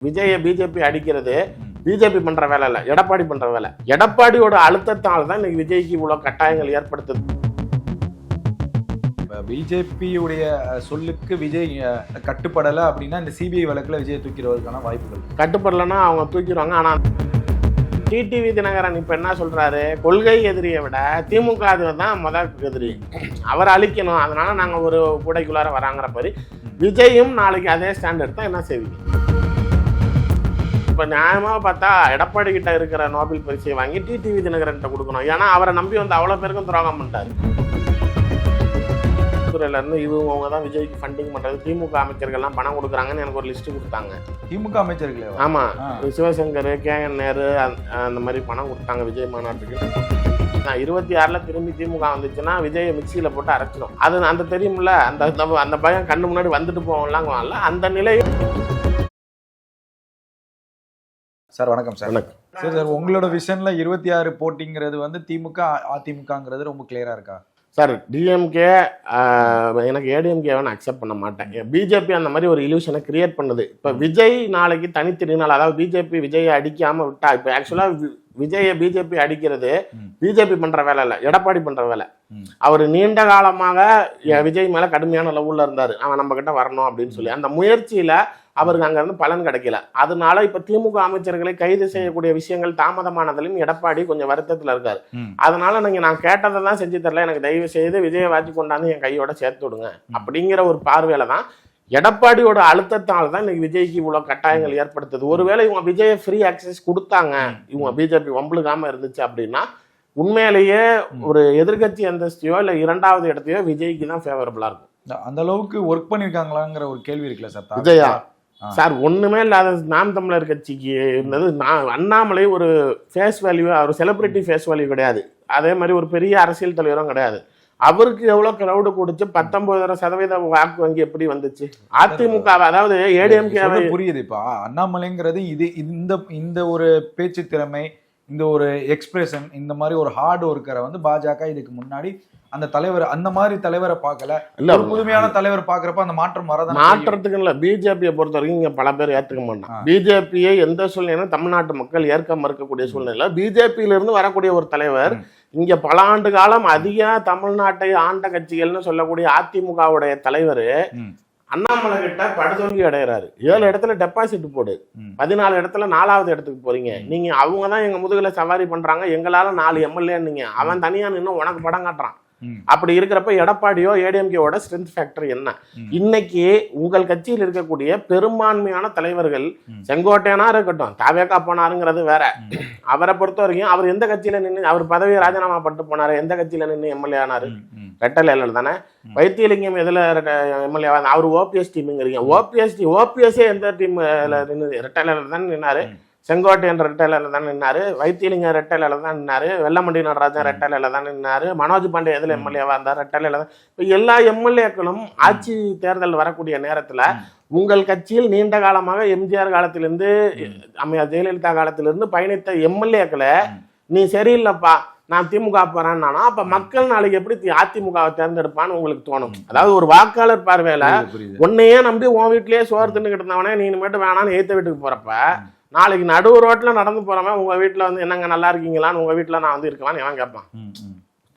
விஜயை பிஜேபி அடிக்கிறது பிஜேபி பண்ற வேலை இல்ல, எடப்பாடி பண்ற வேலை. எடப்பாடியோட அழுத்தத்தால் தான் இன்னைக்கு விஜய்க்கு இவ்வளவு கட்டாயங்கள் ஏற்படுத்துது. பிஜேபியுடைய சொல்லுக்கு விஜய் கட்டுப்படலை அப்படின்னா இந்த சிபிஐ வழக்குல விஜய் தூக்கிறதுக்கான வாய்ப்புகள் கட்டுப்படலைன்னா அவங்க தூக்கிடுவாங்க. ஆனா டிடிவி தினகரன் இப்ப என்ன சொல்றாரு, கொள்கை எதிரியை விட திமுக தான் முதல் எதிரி, அவரை அழிக்கணும், அதனால நாங்க ஒரு கூடைக்குள்ளார வராங்கிற மாதிரி விஜயும் நாளைக்கு அதே ஸ்டாண்ட் எடுத்தா என்ன செய்வீங்க? இப்ப நியாயமா பார்த்தா எடப்பாடி கிட்ட இருக்கிற நோபல் பரிசை வாங்கி டிடிவி தினகரன் கொடுக்கணும். ஏன்னா அவரை நம்பி வந்து அவ்வளவு பேருக்கும் துரோகம் பண்ணிட்டாரு. துறையில இருந்து இவங்க தான் விஜய்க்கு ஃபண்டிங் பண்றது, திமுக அமைச்சர்கள்லாம் பணம் கொடுக்குறாங்கன்னு எனக்கு ஒரு லிஸ்ட் கொடுத்தாங்க. திமுக அமைச்சர்களே? ஆமா, சிவசங்கர், KN நேரு அந்த மாதிரி பணம் கொடுத்தாங்க விஜய் மாநாட்டுக்கு. 26ல் திரும்பி திமுக வந்துச்சுன்னா விஜயை மிக்சியில போட்டு அரைச்சிடும். அது அந்த தெரியும்ல, அந்த பயம் கண்ணு முன்னாடி வந்துட்டு போவோம்லாங்குவாங்கல்ல, அந்த நிலை. சார் வணக்கம் சார். வணக்கம். சரி சார், உங்களோட விஷன்ல 26 போட்டிங்கிறது வந்து திமுக அதிமுகங்கிறது ரொம்ப கிளியரா இருக்கா? சார், டிஎம்கே எனக்கு ஏடிஎம்கே நான் அக்செப்ட் பண்ண மாட்டேன். பிஜேபி அந்த மாதிரி ஒரு இல்யூஷனை கிரியேட் பண்ணுது. இப்போ விஜய் நாளைக்கு தனித்திருநாள், அதாவது பிஜேபி விஜயை அடிக்காம விட்டா, இப்போ ஆக்சுவலாக விஜயை பிஜேபி அடிக்கிறது பிஜேபி பண்ற வேலை இல்லை, எடப்பாடி பண்ற வேலை. அவர் நீண்ட காலமாக விஜய் மேல கடுமையான லெவல்ல இருந்தாரு, அவன் நம்ம கிட்ட வரணும் அப்படின்னு சொல்லி. அந்த முயற்சியில அவருக்கு அங்க இருந்து பலன் கிடைக்கல. அதனால இப்ப திமுக அமைச்சர்களை கைது செய்யக்கூடிய விஷயங்கள் தாமதமானதிலும் எடப்பாடி கொஞ்சம் வருத்தத்துல இருக்காரு. அதனால நான் கேட்டதை தான் செஞ்சு தரல, எனக்கு தயவு செய்து விஜயை வாத்தி கொண்டாந்து என் கையோட சேர்த்து விடுங்க அப்படிங்கிற ஒரு பார்வையில தான் எடப்பாடியோட அழுத்தத்தால் தான் இன்னைக்கு விஜய்க்கு இவ்வளவு கட்டாயங்கள் ஏற்படுத்துது. ஒருவேளை இவங்க விஜயை ஃப்ரீ ஆக்சஸ் கொடுத்தாங்க, இவங்க பிஜேபி வம்புழுகாம இருந்துச்சு அப்படின்னா உண்மையிலேயே ஒரு எதிர்கட்சி அந்தஸ்தையோ இல்ல 2வது இடத்தையோ விஜய்க்கு தான் ஃபேவரபிளா இருக்கும். அந்த அளவுக்கு ஒர்க் பண்ணிருக்காங்களாங்கிற ஒரு கேள்வி இருக்குல்ல சார் விஜயா? சார், ஒண்ணுமே இல்லாத நாம் தமிழர் கட்சிக்கு இருந்தது. அண்ணாமலை ஒரு ஃபேஸ் வேல்யூ, அவர் செலிபிரிட்டி ஃபேஸ் வேல்யூ கிடையாது, அதே மாதிரி ஒரு பெரிய அரசியல் தலைவரும் கிடையாது. அவருக்கு எவ்வளவு கிரௌடு கொடுத்து 19% வாக்கு வங்கி எப்படி வந்துச்சு? அதிமுக, அதாவது ஏடிஎம்கே புரியுது. இப்ப அண்ணாமலைங்கிறது இது இந்த ஒரு பேச்சு திறமை, இந்த ஒரு எக்ஸ்பிரஷன், இந்த மாதிரி ஒரு ஹார்ட் ஒர்க்கரை வந்து பாஜக இதுக்கு முன்னாடி அந்த தலைவர் அந்த மாதிரி தலைவரை பார்க்கல. இல்ல, ஒரு புதுமையான தலைவர் பாக்குறப்ப அந்த மாற்றம் மாற்றத்துக்கு இல்ல. பிஜேபியை பொறுத்த வரைக்கும் இங்க பல பேர் ஏற்றுக்க மாட்டாங்க. பிஜேபியை எந்த சூழ்நிலையும் தமிழ்நாட்டு மக்கள் ஏற்க மறுக்கக்கூடிய சூழ்நிலை. பிஜேபியில இருந்து வரக்கூடிய ஒரு தலைவர் இங்க பல ஆண்டு காலம் அதிக தமிழ்நாட்டை ஆண்ட கட்சிகள்னு சொல்லக்கூடிய அதிமுகவுடைய தலைவர் அண்ணாமலை கிட்ட படுதோல்வி அடைகிறாரு. 7 இடத்துல டெபாசிட் போடு, 14 இடத்துல 4வது இடத்துக்கு போறீங்க நீங்க. அவங்க தான் எங்க முதுகுல சவாரி பண்றாங்க, எங்களால 4 எம்எல்ஏ நீங்க. அவன் தனியா நின்று உனக்கு படம் காட்டுறான். அப்படி இருக்கிறப்ப எடப்பாடியோ ஏடிஎம்கேவோட ஸ்ட்ரென்த் ஃபேக்டர் என்ன? இன்னைக்கு உங்கள் கட்சியில் இருக்கக்கூடிய பெரும்பான்மையான தலைவர்கள், செங்கோட்டையனா இருக்கட்டும், தாவேக்கா போனாருங்கிறது வேற, அவரை பொறுத்த வரைக்கும் அவர் எந்த கட்சியில நின்று அவர் பதவியை ராஜினாமா பண்ணிட்டு போனாரு? எந்த கட்சியில நின்று எம்எல்ஏ ஆனாரு? ரெட்டலையில தானே. வைத்தியலிங்கம் எதுல எம்எல்ஏ? அவர் ஓபிஎஸ் டீமுங்கிறீங்க. ஓபிஎஸ்ஏ எந்த டீம்ல நின்று? ரெட்டலையில தானே நின்னாரு. செங்கோட்டையன் ரெட்டையில தான் நின்னாரு, வைத்தியலிங்கம் ரெட்டையில தான் நின்னாரு, வெள்ளமண்டி நடராஜன் ரெட்டையில தான் நின்னாரு, மனோஜ் பாண்டே எதுல எம்எல்ஏவா இருந்தார்? ரெட்டையில தான். இப்போ எல்லா எம்எல்ஏக்களும் ஆட்சி தேர்தல் வரக்கூடிய நேரத்துல உங்கள் கட்சியில் நீண்ட காலமாக எம்ஜிஆர் காலத்திலிருந்து அம்மையார் ஜெயலலிதா காலத்திலிருந்து பயணித்த எம்எல்ஏக்களை நீ சரியில்லைப்பா நான் திமுக போறேன்னா, அப்ப மக்கள் நாளைக்கு எப்படி அதிமுகவை தேர்ந்தெடுப்பான்னு உங்களுக்கு தோணும். அதாவது ஒரு வாக்காளர் பார்வையில உன்னையே நம்பி உன் வீட்லயே சோறு தின்னுக்கிட்டு இருந்தவனே நீ மட்டும் வேணான்னு ஏத்த வீட்டுக்கு போறப்ப, நாளைக்கு நடுவு ரோட்ல நடந்து போறவன் உங்க வீட்டுல வந்து என்னங்க நல்லா இருக்கீங்களான்னு உங்க வீட்டுல நான் வந்து இருக்கவான்னு எவன் கேட்பான்?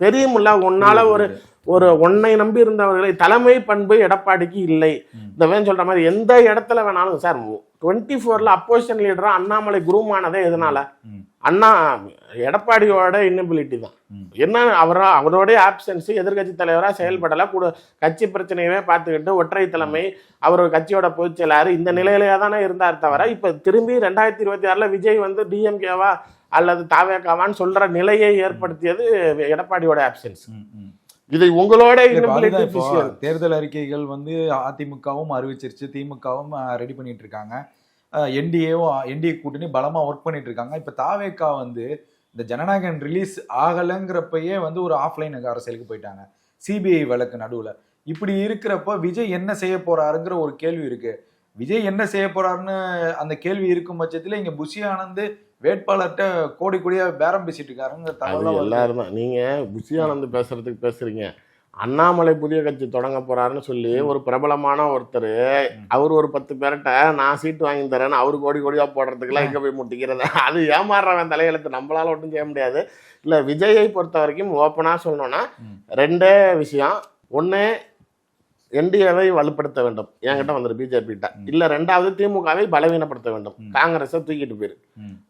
தெரியுமில்ல. உன்னால ஒரு உன்னை நம்பி இருந்தவர்களை தலைமை பண்பு எடப்பாடிக்கு இல்லை. இந்த வேன் சொல்ற மாதிரி எந்த இடத்துல வேணாலும் சார் 24ல் அப்போசிஷன் லீடரா அண்ணாமலை குரூமானதே எதனால? எடப்பாடியோட இன்னபிலிட்டி தான். என்ன அவரோடைய ஆப்சன்ஸ், எதிர்கட்சி தலைவரா செயல்படல, கூட கட்சி பிரச்சனையவே பார்த்துக்கிட்டு ஒற்றை தலைமை, அவர் கட்சியோட பொதுச் செயலாளர், இந்த நிலையிலேயே தானே இருந்தார் தவிர இப்ப திரும்பி 2026ல் விஜய் வந்து டிஎம்கேவா அல்லது தாவேக்காவான்னு சொல்ற நிலையை ஏற்படுத்தியது எடப்பாடியோட ஆப்சன்ஸ். இது உங்களோட தேர்தல் அறிக்கைகள் வந்து அதிமுகவும் அறிவிச்சிருச்சு, திமுகவும் ரெடி பண்ணிட்டு இருக்காங்க, என்டிஏ கூட்டணி பலமா ஒர்க் பண்ணிட்டு இருக்காங்க. இப்ப தாவேக்கா வந்து இந்த ஜனநாயகன் ரிலீஸ் ஆகலைங்கிறப்பயே வந்து ஒரு ஆஃப்லைன் அரசியலுக்கு போயிட்டாங்க, சிபிஐ வழக்கு நடுவுல. இப்படி இருக்கிறப்ப விஜய் என்ன செய்ய போறாருங்கிற ஒரு கேள்வி இருக்கு. விஜய் என்ன செய்ய போறாருன்னு அந்த கேள்வி இருக்கும் பட்சத்துல இங்க புஷி ஆனந்த் வேட்பாளர்கிட்ட கோடி கோடியா பேரம் பேசிட்டு இருக்காருங்க. எல்லாரும் தான். நீங்க புஷி ஆனந்த் பேசுறதுக்கு பேசுறீங்க, அண்ணாமலை புதிய கட்சி தொடங்க போறாருன்னு சொல்லி ஒரு பிரபலமான ஒருத்தர் அவர் ஒரு 10 பேர்கிட்ட நான் சீட்டு வாங்கி தரேன்னு அவரு கோடி கோடியா போடுறதுக்குலாம் எங்க போய் முட்டிக்கிறது? அது ஏமாறுறவன் தலையெழுத்து, நம்மளால ஒன்றும் செய்ய முடியாது. இல்ல விஜயை பொறுத்த வரைக்கும் ஓப்பனா சொல்லணும்னா ரெண்டே விஷயம். ஒண்ணு, என்டிஏவை வலுப்படுத்த வேண்டும், என்கிட்ட வந்துரு பிஜேபி கிட்ட. இல்ல ரெண்டாவது, திமுகவை பலவீனப்படுத்த வேண்டும், காங்கிரஸை தூக்கிட்டு போயிரு.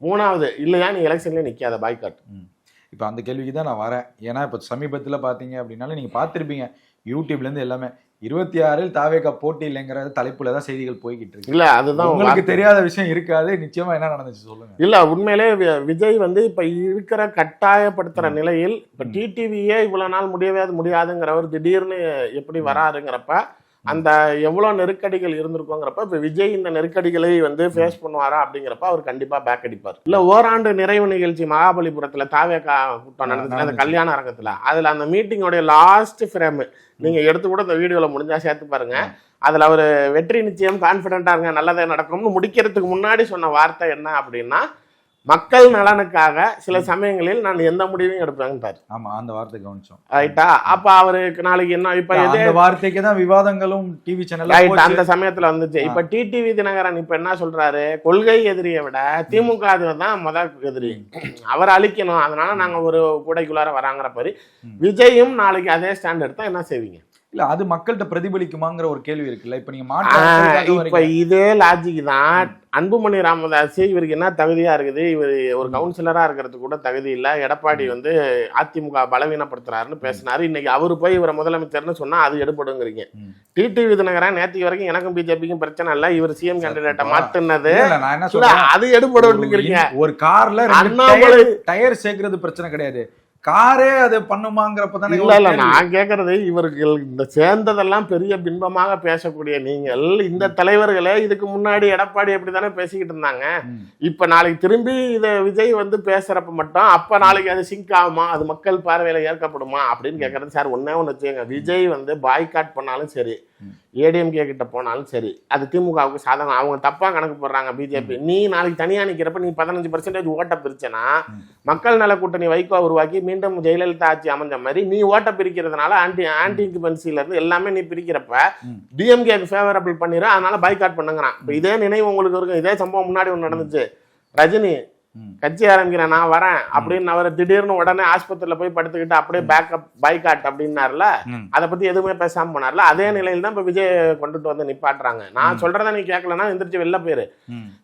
மூணாவது, இல்லையா நீ எலெக்ஷன்ல நிக்காத, பாய்காட். இப்போ அந்த கேள்விக்கு தான் நான் வரேன். ஏன்னா இப்போ சமீபத்தில் பார்த்தீங்க அப்படின்னாலும் நீங்கள் பார்த்துருப்பீங்க யூடியூப்லேருந்து எல்லாமே 26 தாவேகா போட்டி இல்லைங்கிற தலைப்புல தான் செய்திகள் போய்கிட்டு இருக்கு. இல்ல அதுதான் உங்களுக்கு தெரியாத விஷயம் இருக்காது. நிச்சயமா என்ன நடந்துச்சு சொல்லுங்க. இல்ல உண்மையிலே விஜய் வந்து இப்ப இருக்கிற கட்டாயப்படுத்துற நிலையில் இப்ப டிடிவியே இவ்வளவு நாள் முடியாதுங்கிறவர் திடீர்னு எப்படி வராருங்கிறப்ப அந்த எவ்வளவு நெருக்கடிகள் இருந்திருக்கோங்கிறப்ப இப்ப விஜய் இந்த நெருக்கடிகளை வந்து ஃபேஸ் பண்ணுவாரா அப்படிங்கிறப்ப அவர் கண்டிப்பா பேக் அடிப்பார். இல்ல ஓராண்டு நிறைவு நிகழ்ச்சி மகாபலிபுரத்துல தாவேகா கூட்டம் நடந்துச்சு, அந்த கல்யாண அரங்கத்துல. அதுல அந்த மீட்டிங்கோடைய லாஸ்ட் ஃப்ரேம் நீங்க எடுத்து கூட இந்த வீடியோல முடிஞ்சா சேர்த்து பாருங்க. அதுல அவர் வெற்றி நிச்சயம், கான்பிடண்டா இருங்க, நல்லதே நடக்கும்னு முடிக்கிறதுக்கு முன்னாடி சொன்ன வார்த்தை என்ன அப்படின்னா, மக்கள் நலனுக்காக சில சமயங்களில் நான் எந்த முடிவையும் எடுப்பேன்ட்டார். ஆமா, அந்த வார்த்தை கவனிச்சோம். ரைட்டா? அப்ப அவருக்கு நாளைக்கு என்ன இப்ப இந்த வார்த்தைக்கு தான் விவாதங்களும் டிவி சேனல்ல அந்த சமயத்துல வந்துச்சு. இப்ப டிடிவி தினகரன் இப்ப என்ன சொல்றாரு, கொள்கை எதிரியை விட திமுக தான் முதல் எதிரி, அவர் அழிக்கணும், அதனால நாங்க ஒரு கூடைக்குள்ளார வராங்கிற மாதிரி. விஜயும் நாளைக்கு அதே ஸ்டாண்ட் எடுத்தா என்ன செய்வீங்க? இல்ல அது மக்கள்கிட்ட பிரதிபலிக்குமாங்கிற ஒரு கேள்வி இருக்குல்ல. இப்ப நீங்க இப்ப இதே லாஜிக் தான். அன்புமணி ராமதாஸ் இவருக்கு என்ன தகுதியா இருக்குது, இவர் ஒரு கவுன்சிலரா இருக்கிறதுக்கு கூட தகுதி இல்ல, எடப்பாடி வந்து அதிமுக பலவீனப்படுத்துறாருன்னு பேசினாரு. இன்னைக்கு அவரு போய் இவரை முதலமைச்சர்னு சொன்னா அது எடுபடுங்கிறீங்க. டிடிவி தினகரன் நேற்று வரைக்கும் எனக்கும் பிஜேபிக்கும் பிரச்சனை இல்ல, இவர் சிஎம் கேண்டிடேட்டை மாத்துனது அது எடுபடுங்கிறீங்க. ஒரு கார்ல அண்ணாமலை டயர் சேர்க்கறது பிரச்சனை கிடையாது, காரே அது பண்ணுமாங்கிறப்ப. இல்ல நான் கேட்கறது, இவர்கள் இந்த சேர்ந்ததெல்லாம் பெரிய பின்பமாக பேசக்கூடிய நீங்கள், இந்த தலைவர்களே இதுக்கு முன்னாடி எடப்பாடி அப்படித்தானே பேசிக்கிட்டு இருந்தாங்க. இப்ப நாளைக்கு திரும்பி இத விஜய் வந்து பேசுறப்ப மட்டும் அப்ப நாளைக்கு அது சிங்க் ஆகுமா, அது மக்கள் பார்வையில ஏற்கப்படுமா அப்படின்னு கேட்கறது. சார் ஒன்னே ஒண்ணு வச்சுங்க, விஜய் வந்து பாய்காட் பண்ணாலும் சரி, ஏடிஎம்கே கிட்ட போனாலும் சரி, அது திமுகவுக்கு சாதகம். அவங்க தப்பா கணக்கு போடுறாங்க பிஜேபி. நீ நாளைக்கு தனியா நிக்கிறப்ப நீ 15% ஓட்ட பிரிச்சனா, மக்கள் நல கூட்டணி வைகோ உருவாக்கி மீண்டும் ஜெயலலிதா ஆட்சி அமைஞ்ச மாதிரி நீ ஓட்ட பிரிக்கிறதுனால ஆன்டி இன்குபன்சில இருந்து எல்லாமே நீ பிரிக்கிறப்ப டிஎம்கேக்கு ஃபேவரபிள் பண்ணிரு, அதனால பைகாட் பண்ணுங்கிறான். இப்ப இதே நினைவு உங்களுக்கு இருக்கும். இதே சம்பவம் முன்னாடி ஒன்று நடந்துச்சு. ரஜினி கட்சி ஆரம்பிக்கிறேன் நான் வரேன் அப்படின்னு அவர் திடீர்னு உடனே ஆஸ்பத்திரியில போய் படுத்துக்கிட்டு அப்படியே பேக்கப் பைகாட் அப்படின்னாருல, அதை பத்தி எதுவுமே பேசாம போனார்ல. அதே நிலையில தான் இப்ப விஜய் கொண்டுட்டு வந்து நிப்பாட்டுறாங்க. நான் சொல்றதை நீ கேட்கலன்னா எந்திரிச்சு வெளில போயிரு.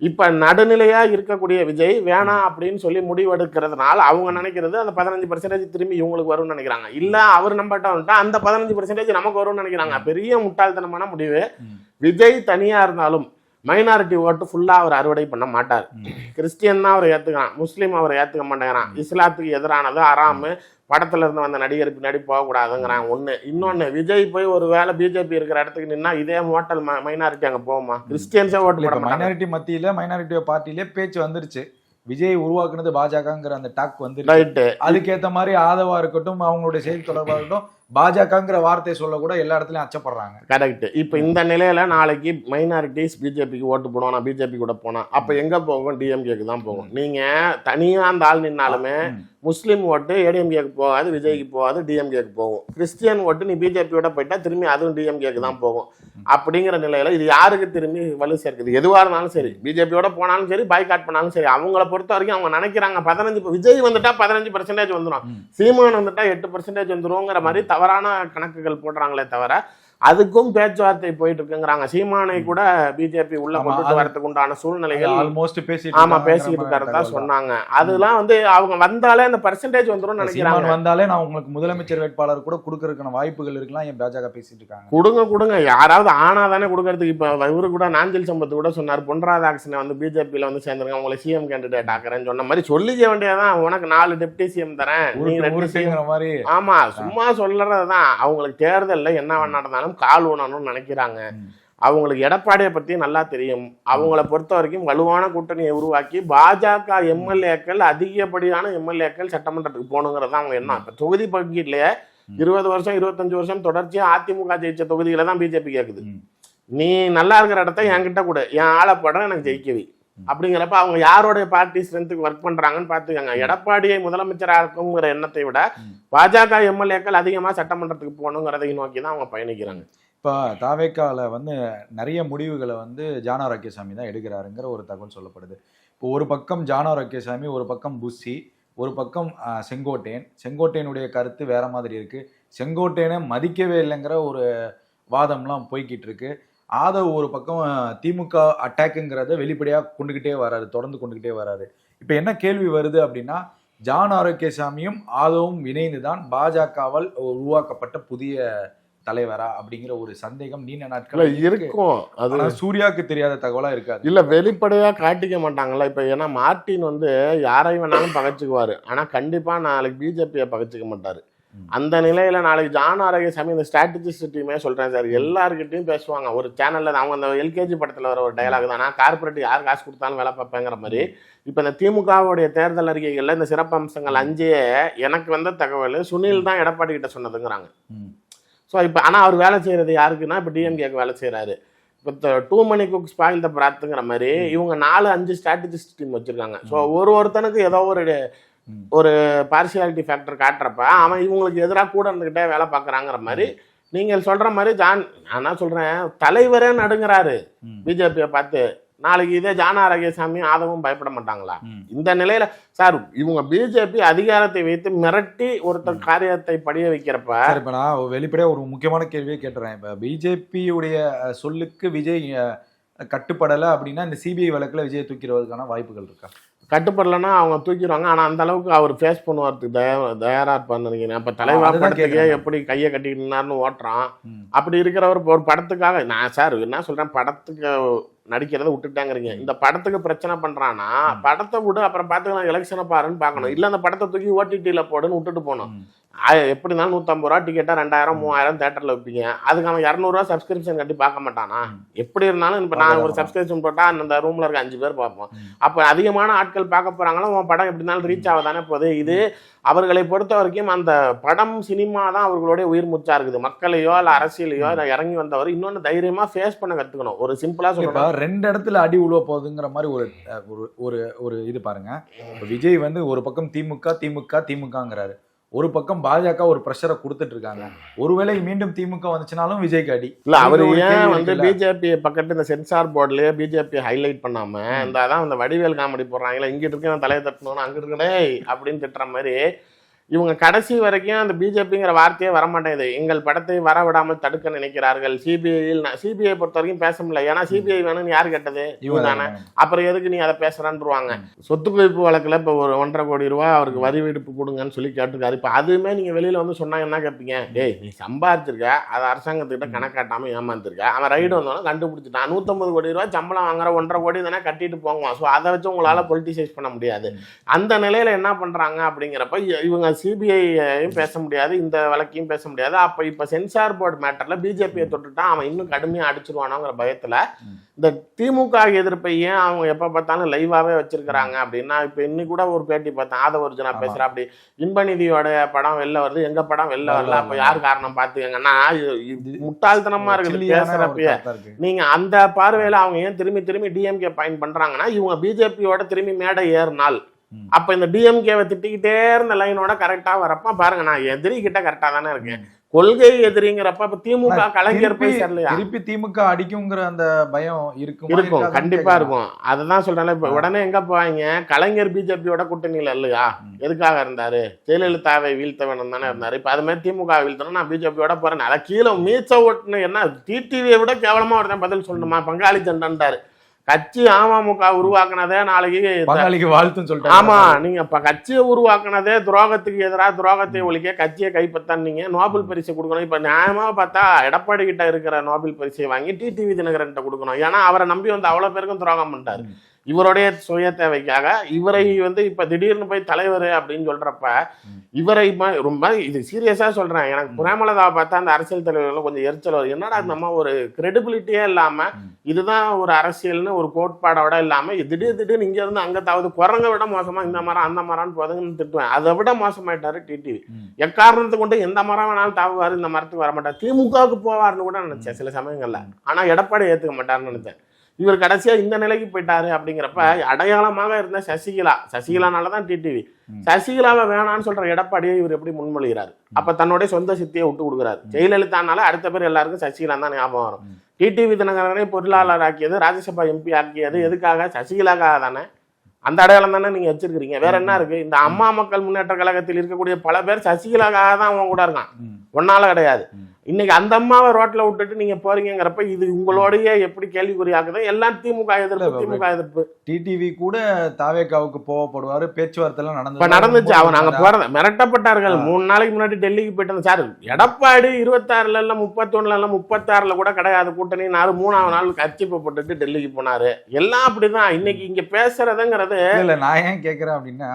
இப்ப நடுநிலையா இருக்கக்கூடிய விஜய் வேணாம் அப்படின்னு சொல்லி முடிவெடுக்கிறதுனால அவங்க நினைக்கிறது அந்த 15% திரும்பி இவங்களுக்கு வரும்னு நினைக்கிறாங்க. இல்ல அவர் நம்மகிட்ட வந்துட்டா அந்த 15% நமக்கு வரும்னு நினைக்கிறாங்க. பெரிய முட்டாள்தனமான முடிவு. விஜய் தனியா இருந்தாலும் மைனாரிட்டி ஓட்டு ஃபுல்லா அவர் அறுவடை பண்ண மாட்டார். கிறிஸ்டியன் தான் அவர் ஏத்துக்கிறான், முஸ்லீம் அவர் ஏத்துக்க மாட்டேங்கிறான். இஸ்லாத்துக்கு எதிரானது அறாமு, படத்துல இருந்து வந்த நடிகர் பின்னாடி போகக்கூடாதுங்கிறான் ஒண்ணு. இன்னொன்னு, விஜய் போய் ஒரு வேளை பிஜேபி இருக்கிற இடத்துக்கு நின்னா இதே ஹோட்டல் மைனாரிட்டி அங்க போகுமா? கிறிஸ்டியன்ஸே ஓட்டு போட மாட்டாங்க. மைனாரிட்டி மத்தியில மைனாரிட்டி பார்ட்டிலே பேச்சு வந்துருச்சு. விஜய் உருவாக்குனது பாஜகங்கிற அந்த டாக் வந்து அதுக்கேற்ற மாதிரி ஆதவா இருக்கட்டும், அவங்களுடைய செய்தி தொடர்பா இருக்கட்டும், பாஜகங்கிற வார்த்தை சொல்ல கூட எல்லா இடத்துலயும் அச்சப்படுறாங்க. கரெக்ட். இப்ப இந்த நிலையில நாளைக்கு மைனாரிட்டிஸ் பிஜேபிக்கு ஓட்டு போடுவோம், நான் பிஜேபி கூட போனா அப்ப எங்க போகும்? டிஎம்கேக்கு தான் போகும். நீங்க தனியா அந்த ஆள் நின்னாலுமே முஸ்லீம் ஓட்டு ஏடிஎம்கேக்கு போகாது, விஜய்க்கு போகாது, டிஎம்கேக்கு போகும். கிறிஸ்டியன் ஓட்டு நீ பிஜேபியோட போயிட்டா திரும்பி அதுவும் டிஎம்கேக்கு தான் போகும். அப்படிங்கிற நிலையில இது யாருக்கு திரும்பி வலு சேர்க்குது? எதுவா இருந்தாலும் சரி, பிஜேபியோட போனாலும் சரி, பாய்காட் பண்ணாலும் சரி, அவங்கள பொறுத்த வரைக்கும் அவங்க நினைக்கிறாங்க 15 விஜய் வந்துட்டா 15% வந்துடும், சீமான் வந்துட்டா 8% வந்துருங்கிற மாதிரி தவறான கணக்குகள் போடுறாங்களே தவிர அதுக்கும் பேச்சுவார்த்தை போயிட்டு இருக்குங்கிறாங்க. சீமானை கூட பிஜேபி உள்ள கொண்டு வரதுக்கு உண்டான சூழ்நிலைகள் ஆல்மோஸ்ட் பேசிட்டு இருக்கிறதா சொன்னாங்க. அதெல்லாம் வந்து அவங்க வந்தாலே அந்த பர்சன்டேஜ் வந்துரும் நினைக்கிறாங்க. வந்தாலே நான் உங்களுக்கு முதலமைச்சர் வேட்பாளர் கூட கொடுக்கறதுக்கான வாய்ப்புகள் இருக்கலாம். என் பாஜக பேசிட்டு இருக்காங்க. கொடுங்க யாராவது ஆனாதானே கொடுக்கறதுக்கு. இப்ப இவரு கூட நாஞ்சில் சம்பத்து கூட சொன்னார், பொன் ராதாகிருஷ்ணன் வந்து பிஜேபியில வந்து சேர்ந்துருங்க, உங்களை சிஎம் கேண்டிடேட் ஆக்குறேன்னு சொன்ன மாதிரி சொல்லிக்க வேண்டியதான். உனக்கு 4 டெப்டி சிஎம் தரேன், நீங்க 2 மாதிரி. ஆமா, சும்மா சொல்றதுதான். அவங்களுக்கு தேர்தல்ல என்ன நடந்தாலும் கால் ஊனணும்னு நினைக்கிறாங்க. அவங்களுக்கு எடப்பாடியை பத்தி நல்லா தெரியும். அவங்கள பொறுத்த வரைக்கும் வலுவான கூட்டணியை உருவாக்கி பாஜக எம்எல்ஏக்கள், அதிகப்படியான எம்எல்ஏக்கள் சட்டமன்றத்துக்கு போகணுங்கிறது அவங்க எண்ணம். இப்ப தொகுதி பங்கீட்லயே 20 வருஷம் 25 வருஷம் தொடர்ச்சியா அதிமுக ஜெயிச்ச தொகுதிகளை தான் பிஜேபி கேக்குது. நீ நல்லா இருக்கிற இடத்த என்கிட்ட கூட, என் ஆளை படம் எனக்கு ஜெயிக்கவி, அப்படிங்கிறப்ப அவங்க யாரோடைய பார்ட்டி ஸ்ட்ரென்த்துக்கு ஒர்க் பண்றாங்கன்னு பாத்துக்கோங்க. எடப்பாடியை முதலமைச்சராக இருக்குங்கிற எண்ணத்தை விட பாஜக எம்எல்ஏக்கள் அதிகமா சட்டமன்றத்துக்கு போகணுங்கிறதை நோக்கி தான் அவங்க பயணிக்கிறாங்க. இப்போ தாவேக்கால வந்து நிறைய முடிவுகளை வந்து ஜானா ராக்கேசாமி தான் எடுக்கிறாருங்கிற ஒரு தகவல் சொல்லப்படுது. இப்போ ஒரு பக்கம் ஜானா ராக்கேசாமி, ஒரு பக்கம் புஷி, ஒரு பக்கம் செங்கோட்டையனுடைய கருத்து வேற மாதிரி இருக்கு. செங்கோட்டையனை மதிக்கவே இல்லைங்கிற ஒரு வாதம்லாம் போய்கிட்டு இருக்கு. ஆதவ் ஒரு பக்கம் திமுக அட்டாக்குங்கிறத வெளிப்படையாக தொடர்ந்து கொண்டுகிட்டே வராரு. இப்போ என்ன கேள்வி வருது அப்படின்னா, ஜான் ஆரோக்கியசாமியும் ஆதவும் இணைந்து தான் பாஜகவால் உருவாக்கப்பட்ட புதிய தலைவரா அப்படிங்கிற ஒரு சந்தேகம் நீண்ட நாட்கள் இருக்கும். அது சூர்யாவுக்கு தெரியாத தகவலா இருக்காது. இல்ல வெளிப்படையா காட்டிக்க மாட்டாங்கல்ல. இப்ப ஏன்னா மார்ட்டின் வந்து யாரை வேணாலும் பகைச்சுக்குவாரு, ஆனா கண்டிப்பா நாளைக்கு பிஜேபியை பகைச்சிக்க மாட்டாரு. அந்த நிலையில நாளைக்கு ஜான் ஆரோக்கியசாமி இந்த ஸ்ட்ராட்டஜிஸ்ட் டீமே சொல்றேன் சார், எல்லாருக்கிட்டையும் பேசுவாங்க. ஒரு சேனல்ல அவங்க அந்த எல்கேஜி படத்துல வர ஒரு டயலாக் தான், நான் கார்பரேட் யார் காசு கொடுத்தாலும் வேலை பார்ப்பேங்கிற மாதிரி. இப்ப இந்த திமுகவுடைய தேர்தல் அறிக்கைகள்ல இந்த சிறப்பு அம்சங்கள் 5 எனக்கு வந்த தகவல் சுனில் தான் எடப்பாடி கிட்ட சொன்னதுங்கிறாங்க. ஸோ இப்போ ஆனால் அவர் வேலை செய்கிறது யாருக்குன்னா, இப்போ டிஎம்கேக்கு வேலை செய்கிறாரு. இப்போ too many cook spoil the பிராத்துங்கிற மாதிரி இவங்க 4-5 ஸ்ட்ராட்டஜிஸ்ட் டீம் வச்சுருக்காங்க. ஸோ ஒருத்தனுக்கு ஏதோ ஒரு பார்சியாலிட்டி ஃபேக்டர் காட்டுறப்ப அவன் இவங்களுக்கு எதிராக கூட இருந்துக்கிட்டே வேலை பார்க்குறாங்கிற மாதிரி நீங்கள் சொல்கிற மாதிரி நான் என்ன சொல்கிறேன், தலைவரே நடுங்கிறாரு பிஜேபியை பார்த்து. நாளைக்கு இதே ஜான் ஆரோக்கியசாமி ஆதவும் பயப்பட மாட்டாங்களா? இந்த நிலையில சார் இவங்க பிஜேபி அதிகாரத்தை வைத்து மிரட்டி ஒருத்தர் காரியத்தை படிய வைக்கிறப்ப இப்ப நான் வெளிப்படையா ஒரு முக்கியமான கேள்வியை கேட்டுறேன். இப்ப பிஜேபியுடைய சொல்லுக்கு விஜய் கட்டுப்படலை அப்படின்னா இந்த சிபிஐ வழக்குல விஜய் தூக்கிறதுக்கான வாய்ப்புகள் இருக்கா? கட்டுப்படலைன்னா அவங்க தூக்கிடுவாங்க. ஆனா அந்த அளவுக்கு அவர் ஃபேஸ் பண்ணுவார்த்துக்கு தயாரா இருப்பான்னு. அப்ப தலைவா படத்துக்கே எப்படி கையை கட்டிக்கிட்டாருன்னு ஓட்டுறான். அப்படி இருக்கிறவர் ஒரு படத்துக்காக நான் சார் என்ன சொல்றேன், படத்துக்கு நடிக்கிறத விட்டுட்டாங்கிறீங்க. இந்த படத்துக்கு பிரச்சனை பண்றான்னா படத்தை விடு, அப்புறம் பார்த்துக்கலாம், எலெக்ஷனை பாருன்னு பார்க்கணும். இல்ல அந்த படத்தை தூக்கி ஓடிடியில போடுன்னு விட்டுட்டு போகணும். எப்படி இருந்தாலும் 150 ரூபா டிக்கெட்டா 2000 3000 தேட்டர்ல வைப்பீங்க. அதுக்கு அவன் 200 ரூபா சப்ஸ்கிரிப்ஷன் கட்டி பார்க்க மாட்டானா? எப்படி இருந்தாலும் இப்ப நான் ஒரு சப்ஸ்கிரிப்ஷன் போட்டா அந்த ரூம்ல இருக்க 5 பேர் பார்ப்போம். அப்ப அதிகமான ஆட்கள் பார்க்க போறாங்களா, உன் படம் எப்படி இருந்தாலும் ரீச் ஆகுதானே போகுது. இது அவர்களை பொறுத்த வரைக்கும் அந்த படம் சினிமா தான் அவர்களுடைய உயிர் மூச்சா இருக்குது. மக்களையோ இல்ல அரசியலையோ இறங்கி வந்தவர் இன்னொன்னு தைரியமா ஃபேஸ் பண்ண கத்துக்கணும். ஒரு சிம்பிளா சொல்றேன், 2 இடத்துல அடி உழுவ போகுதுங்கிற மாதிரி ஒரு இது பாருங்க. விஜய் வந்து ஒரு பக்கம் திமுகங்கிறாரு, ஒரு பக்கம் பாஜக ஒரு பிரஷரை கொடுத்துட்டு இருக்காங்க. ஒருவேளை மீண்டும் திமுக வந்துச்சுனாலும் விஜய்க்கு அடி இல்ல. அவர் ஏன் வந்து பிஜேபி பக்கத்து இந்த சென்சார் போர்டுலயே பிஜேபி ஹைலைட் பண்ணாம இந்த அதான் இந்த வடிவேல் காமெடி போடுறாங்களா, இங்கிட்டு இருக்க தலையை தட்டணும் அங்கிட்டு இருக்கடே அப்படின்னு திட்டுற மாதிரி இவங்க கடைசி வரைக்கும் அந்த பிஜேபிங்கிற வார்த்தையே வரமாட்டேங்குது. எங்கள் படத்தை வர விடாமல் தடுக்க நினைக்கிறார்கள். சிபிஐ பொறுத்த வரைக்கும் பேச முடியல. ஏன்னா சிபிஐ வேணும்னு யாரு கேட்டது? இவங்க தானே. அப்புறம் எதுக்கு நீ அதை பேசுறான்ருவாங்க. சொத்து குவிப்பு வழக்குல இப்போ ஒரு 1.5 கோடி ரூபாய் அவருக்கு வரி விடுப்பு கொடுங்கன்னு சொல்லி கேட்டுருக்காரு. இப்போ அதுவுமே நீங்க வெளியில வந்து சொன்னா என்ன கேட்பீங்க? டேய் நீ சம்பாதிச்சிருக்க, அதை அரசாங்கத்துக்கிட்ட கணக்காட்டாம ஏமாந்துருக்க. அவன் ரைடு வந்தோன்னா கண்டுபிடிச்சிட்டான். 150 கோடி ரூபாய் சம்பளம் வாங்குற 1.5 கோடி தானே கட்டிட்டு போங்குவான். ஸோ அதை வச்சு உங்களால பொலிட்டிசைஸ் பண்ண முடியாது. அந்த நிலையில என்ன பண்றாங்க அப்படிங்கிறப்ப இவங்க சிபிஐயும் பேச முடியாது, இந்த வழக்கையும் பேச முடியாது. அப்ப இப்ப சென்சார் போர்டு மேட்டர்ல பிஜேபியை தொட்டுட்டான், அவன் இன்னும் கடுமையா அடிச்சிருவானோங்கிற பயத்துல இந்த திமுக எதிர்ப்பை ஏன் அவங்க எப்ப பார்த்தாலும் லைவாவே வச்சிருக்கிறாங்க அப்படின்னா, இப்ப இன்னைக்கு கூட ஒரு பேட்டி பார்த்தேன், ஆதவர்ஜுனா பேசுறா, அப்படி இன்பநிதியோட படம் வெளில வருது, எங்க படம் வெளில வரல, அப்ப யார் காரணம் பாத்துக்கங்கன்னா முட்டாள்தனமா இருக்குது பேசுறப்பயே. நீங்க அந்த பார்வையில அவங்க ஏன் திரும்பி டிஎம்கே பாயிண்ட் பண்றாங்கன்னா, இவங்க பிஜேபியோட திரும்பி மேடை ஏறினால் அப்ப இந்த டிஎம்கேவை திட்டிக்கிட்டே இருந்த லைனோட கரெக்டா வரப்ப பாருங்க, நான் எதிரி கிட்ட கரெக்டா தானே இருக்கேன். கொள்கை எதிரிங்கிறப்ப இப்ப திமுக கலைஞர் போய் சேரலையா, திருப்பி திமுக அடிக்குங்கிற அந்த பயம் இருக்கும், கண்டிப்பா இருக்கும். அததான் சொல்றேன். இப்ப உடனே எங்க போவாங்க, கலைஞர் பிஜேபியோட கூட்டணியில இல்லையா, எதுக்காக இருந்தாரு? ஜெயலலிதாவை வீழ்த்த வேணும் தானே இருந்தாரு. இப்ப அது மாதிரி திமுக வீழ்த்தணும், நான் பிஜேபியோட போறேன். அதை கீழே மீச்ச ஓட்டுன்னு என்ன டிடிவியை விட கேவலமா ஒருத்தன் பதில் சொல்லணுமா? பங்காளி சண்டைன்றாரு. கட்சி அமமுக உருவாக்குனதே நாளைக்கு பங்காளிக்கு வாழ்த்துன்னு சொல்லிட்டு, ஆமா நீங்க இப்ப கட்சியை உருவாக்குனதே துரோகத்துக்கு எதிராக, துரோகத்தை ஒழிக்க, கட்சியை கைப்பற்ற நீங்க நோபல் பரிசு கொடுக்கணும். இப்ப நியாயமா பார்த்தா எடப்பாடி கிட்ட இருக்கிற நோபல் பரிசை வாங்கி டிடிவி தினகரன் கொடுக்கணும். ஏன்னா அவரை நம்பி வந்து அவ்வளவு பேருக்கும் துரோகம் பண்ணிட்டாரு. இவருடைய சுய தேவைக்காக இவரை வந்து இப்ப திடீர்னு போய் தலைவர் அப்படின்னு சொல்றப்ப இவரை ரொம்ப இது சீரியஸா சொல்றேன். எனக்கு பிரேமலதாவை பார்த்தா அந்த அரசியல் தலைவர்கள் கொஞ்சம் எரிச்சல் வரும். என்னடா நம்ம ஒரு கிரெடிபிலிட்டியே இல்லாம, இதுதான் ஒரு அரசியல்னு ஒரு கோட்பாடோட இல்லாம திடீர்னு இங்க இருந்து அங்க தாவது குரங்க விட மோசமா இந்த மரம் அந்த மரம்னு போதுங்கன்னு திட்டுவேன். அதை விட மோசமாயிட்டாரு டிடிவி. எக்காரணத்தை கொண்டு எந்த மரம் வேணாலும் தாவுவாரு, இந்த மரத்துக்கு வரமாட்டார். திமுகவுக்கு போவார்னு கூட நினைச்சேன் சில சமயங்கள்ல. ஆனா எடப்பாடி ஏத்துக்க மாட்டாருன்னு நினைச்சேன். இவர் கடைசியா இந்த நிலைக்கு போயிட்டாரு அப்படிங்கிறப்ப அடையாளமாக இருந்த சசிகலானாலதான் டிடிவி சசிகலாவை வேணான்னு சொல்ற எடப்பாடியை இவர் எப்படி முன்மொழிகிறாரு? அப்ப தன்னுடைய சொந்த சித்தியை விட்டு கொடுக்குறாரு. ஜெயலலிதானால அடுத்த பேர் எல்லாருக்கும் சசிகலா தான் ஞாபகம் வரும். டிடிவி தினகரனை பொருளாளர் ஆக்கியது, ராஜ்யசபா எம்பி ஆக்கியது எதுக்காக? சசிகலாக்காக தானே. அந்த அடையாளம் தானே நீங்க வச்சிருக்கீங்க. வேற என்ன இருக்கு? இந்த அம்மா மக்கள் முன்னேற்ற கழகத்தில் இருக்கக்கூடிய பல பேர் சசிகலாக்காக தான் அவங்க கூட இருக்கான், ஒன்னால கிடையாது. இன்னைக்கு அந்த அம்மாவை ரோட்ல விட்டுட்டு நீங்க போறீங்கிறப்ப இது உங்களுடைய எப்படி கேள்விக்குறியாக்குது? எல்லாம் திமுக எதிர்ப்பு. டிடிவி கூட தாவேகாவுக்கு போகப்படுவாரு, பேச்சுவார்த்தை எல்லாம் நடந்துச்சு. அவன் நாங்க போறத மிரட்டப்பட்டார்கள். 3 நாளைக்கு முன்னாடி டெல்லிக்கு போயிட்டு சார் எடப்பாடி 26ல இல்ல 31ல இல்ல 36ல கூட கிடையாது கூட்டணி 3ஆவது நாள் கட்சிப்பை போட்டுட்டு டெல்லிக்கு போனாரு. எல்லாம் அப்படிதான். இன்னைக்கு இங்க பேசுறதுங்கிறது இல்ல. நான் ஏன் கேக்குறேன் அப்படின்னா,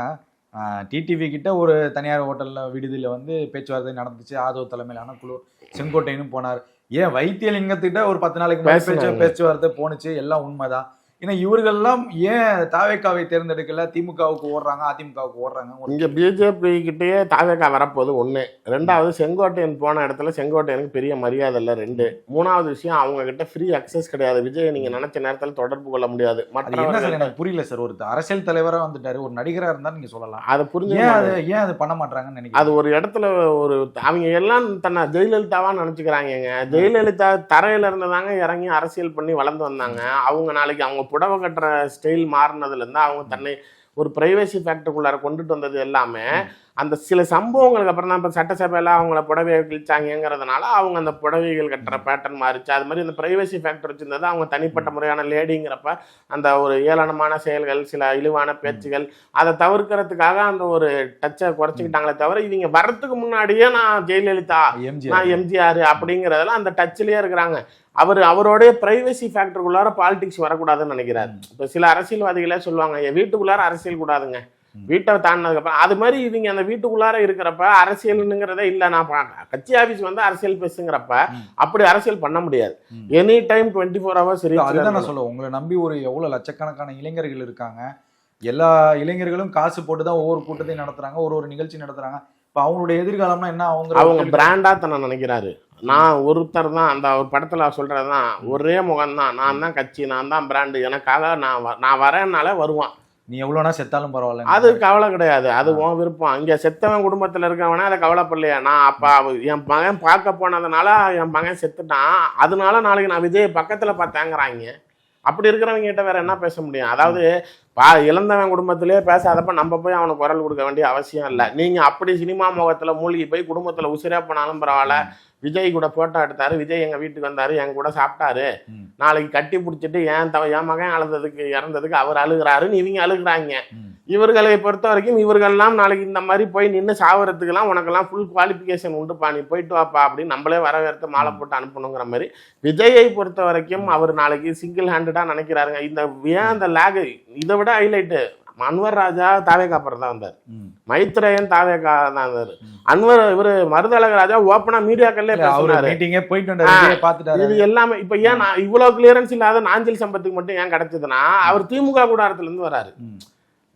டிடிவி கிட்ட ஒரு தனியார் ஹோட்டல்ல விடுதியில வந்து பேச்சுவார்த்தை நடந்துச்சு. ஆதவ் தலைமையிலான குழு செங்கோட்டையனும் போனார். ஏன் வைத்தியலிங்கத்திட்ட ஒரு 10 நாளைக்கு பேச்சுவார்த்தை போனுச்சு. எல்லாம் உண்மைதான். ஏன்னா இவர்கள்லாம் ஏன் தாவேக்காவை தேர்ந்தெடுக்கல? திமுகவுக்கு ஓடுறாங்க, அதிமுகவுக்கு ஓடுறாங்க. இங்க பிஜேபி கிட்டேயே தாவேக்கா வரப்போகுது 1. 2வது செங்கோட்டையன் போன இடத்துல செங்கோட்டையனுக்கு பெரிய மரியாதை இல்லை. 2. 3வது விஷயம், அவங்க கிட்ட ஃப்ரீ அக்சஸ் கிடையாது. விஜய் நீங்க நினைச்ச நேரத்தில் தொடர்பு கொள்ள முடியாது. எனக்கு புரியல சார். ஒரு அரசியல் தலைவரா வந்துட்டாரு, ஒரு நடிகரா இருந்தா நீங்க சொல்லலாம். அதை புரிஞ்சு ஏன் அது பண்ண மாட்டாங்கன்னு நினைக்கிறேன். அது ஒரு இடத்துல ஒரு அவங்க எல்லாம் தன்னை ஜெயலலிதாவா நினைச்சுக்கிறாங்க. ஜெயலலிதா தரையில இருந்ததாங்க இறங்கி அரசியல் பண்ணி வளர்ந்து வந்தாங்க. அவங்க நாளைக்கு அவங்க புடவை கட்டுற ஸ்டைல் மாறினதுல இருந்து அவங்க தன்னை ஒரு பிரைவசி ஃபேக்டருக்குள்ளார கொண்டுட்டு வந்தது எல்லாமே அந்த சில சம்பவங்களுக்கு அப்புறம் தான். இப்போ சட்டசபையில் அவங்கள புடவையை கிழிச்சாங்கிறதுனால அவங்க அந்த புடவைகள் கட்டுற பேட்டர்ன் மாறிச்சு. அது மாதிரி அந்த பிரைவசி ஃபேக்டர் வச்சிருந்தது அவங்க தனிப்பட்ட முறையான லேடிங்கிறப்ப அந்த ஒரு ஏளனமான செயல்கள், சில இழிவான பேச்சுகள், அதை தவிர்க்கிறதுக்காக அந்த ஒரு டச்சை குறைச்சிக்கிட்டாங்களே தவிர இவங்க வர்றதுக்கு முன்னாடியே நான் ஜெயலலிதா, நான் எம்ஜிஆர் அப்படிங்கிறதெல்லாம் அந்த டச்சிலேயே இருக்கிறாங்க. அவருடைய பிரைவசி ஃபேக்டருக்குள்ளார பாலிடிக்ஸ் வரக்கூடாதுன்னு நினைக்கிறாரு. இப்போ சில அரசியல்வாதிகளே சொல்லுவாங்க, என் வீட்டுக்குள்ளார அரசியல் கூடாதுங்க, வீட்டை தாண்டினதுக்கு அப்புறம். அது மாதிரி இவங்க அந்த வீட்டுக்குள்ளார இருக்கிறப்ப அரசியல்ங்கிறதே இல்லை. நான் கட்சி ஆபீஸ் வந்து அரசியல் பேசுங்கிறப்ப அப்படி அரசியல் பண்ண முடியாது. Any time 24 hours. அதுதான் நான் சொல்லுவேன். உங்களை நம்பி ஒரு எவ்வளவு லட்சக்கணக்கான இளைஞர்கள் இருக்காங்க. எல்லா இளைஞர்களும் காசு போட்டுதான் ஒவ்வொரு கூட்டத்தையும் நடத்துறாங்க, ஒரு நிகழ்ச்சி நடத்துறாங்க. இப்ப அவங்களுடைய எதிர்காலம்னா என்ன? அவங்க பிராண்டா தன்னை நினைக்கிறாரு. நான் ஒருத்தர் தான், அந்த ஒரு படத்துல சொல்றதுதான், ஒரே முகம் தான், நான் தான் கட்சி, நான் தான் பிராண்டு, எனக்காக நான் வரேன்னால வருவான். நீ எவ்வளோனா செத்தாலும் பரவாயில்ல, அது கவலை கிடையாது. அது உன் விருப்பம். இங்க செத்தவன் குடும்பத்துல இருக்கவனா அதை கவலைப்படலையா? நான் அப்பா என் மகன் பார்க்க போனதுனால என் மகன் செத்துட்டான், அதனால நாளைக்கு நான் விஜய் பக்கத்துல பார்த்தேங்கிறாங்க. அப்படி இருக்கிறவங்க கிட்ட வேற என்ன பேச முடியும்? அதாவது இழந்தவன் குடும்பத்திலே பேசாதப்ப நம்ம போய் அவனுக்கு குரல் கொடுக்க வேண்டிய அவசியம் இல்லை. நீங்க அப்படி சினிமா முகத்துல மூழ்கி போய் குடும்பத்துல உசிரா போனாலும் பரவாயில்ல. விஜய் கூட போட்டோ எடுத்தாரு, விஜய் எங்க வீட்டுக்கு வந்தாரு, என் கூட சாப்பிட்டாரு, நாளைக்கு கட்டி பிடிச்சிட்டு என் மகன் இறந்ததுக்கு அவர் அழுகிறாருன்னு இவங்க அழுகுறாங்க. இவர்களை பொறுத்த வரைக்கும் இவர்கள்லாம் நாளைக்கு இந்த மாதிரி போய் நின்று சாவறதுக்கெல்லாம் உனக்கெல்லாம் ஃபுல் குவாலிஃபிகேஷன் உண்டுப்பா, நீ போயிட்டு வாப்பா அப்படின்னு நம்மளே வரவேற்று மாலை போட்டு அனுப்பணுங்கிற மாதிரி. விஜயை பொறுத்த வரைக்கும் அவர் நாளைக்கு சிங்கிள் ஹேண்டடா நினைக்கிறாருங்க. ஏன் அந்த லேக் இதை விட ஹைலைட்டு, அன்வர் ராஜா தாவேகா அப்புறம் தான் வந்தார், மைத்ரேயன் தாவேகா தான் வந்தார். இவரு மருதழக ராஜா ஓப்பனா மீடியாக்கள்ல இது எல்லாமே. இப்ப ஏன் இவ்வளவு கிளியரன்ஸ் இல்லாத நாஞ்சில் சம்பத்துக்கு மட்டும் ஏன் கிடைச்சதுன்னா அவர் திமுக கூடாரத்துல இருந்து வராரு.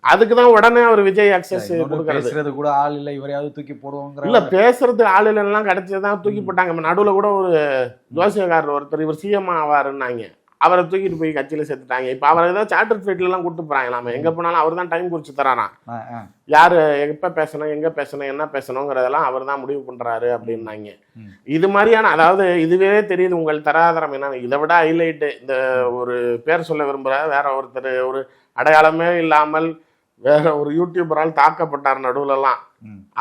அதுக்குதான் உடனே அவர் விஜய் அக்சஸ் கொடுக்கறது கூட ஆள் இல்ல, இவரையாவது தூக்கி போடுவோங்கிற இல்ல, பேசுறதுக்கு ஆள் இல்லைன்னா கிடைச்சதுதான் தூக்கி போட்டாங்க. நடுவுல கூட ஒரு ஜோசியக்காரர் ஒருத்தர் இவர் சிஎம் ஆவாருன்னாங்க, அவரை தூக்கிட்டு போய் கட்சியில சேர்த்துட்டாங்க. இப்ப அவரை ஏதாவது சார்ட்டர் ஃபிளைட்ல எல்லாம் கூட்டு போறாங்க. நாம எங்க போனாலும் அவர் தான் டைம் குறிச்சு தராராம். யாரு எப்ப பேசணும், எங்க பேசணும், என்ன பேசணுங்கிறதெல்லாம் அவர் தான் முடிவு பண்றாரு அப்படின்னாங்க. இது மாதிரியான, அதாவது இதுவே தெரியுது உங்கள் தராதரம் என்ன. இதை விட ஹைலைட்டு, இந்த ஒரு பேர் சொல்ல விரும்புற வேற ஒருத்தர், ஒரு அடையாளமே இல்லாமல் வேற ஒரு யூடியூபரால் தாக்கப்பட்டார் நடுவுல எல்லாம்.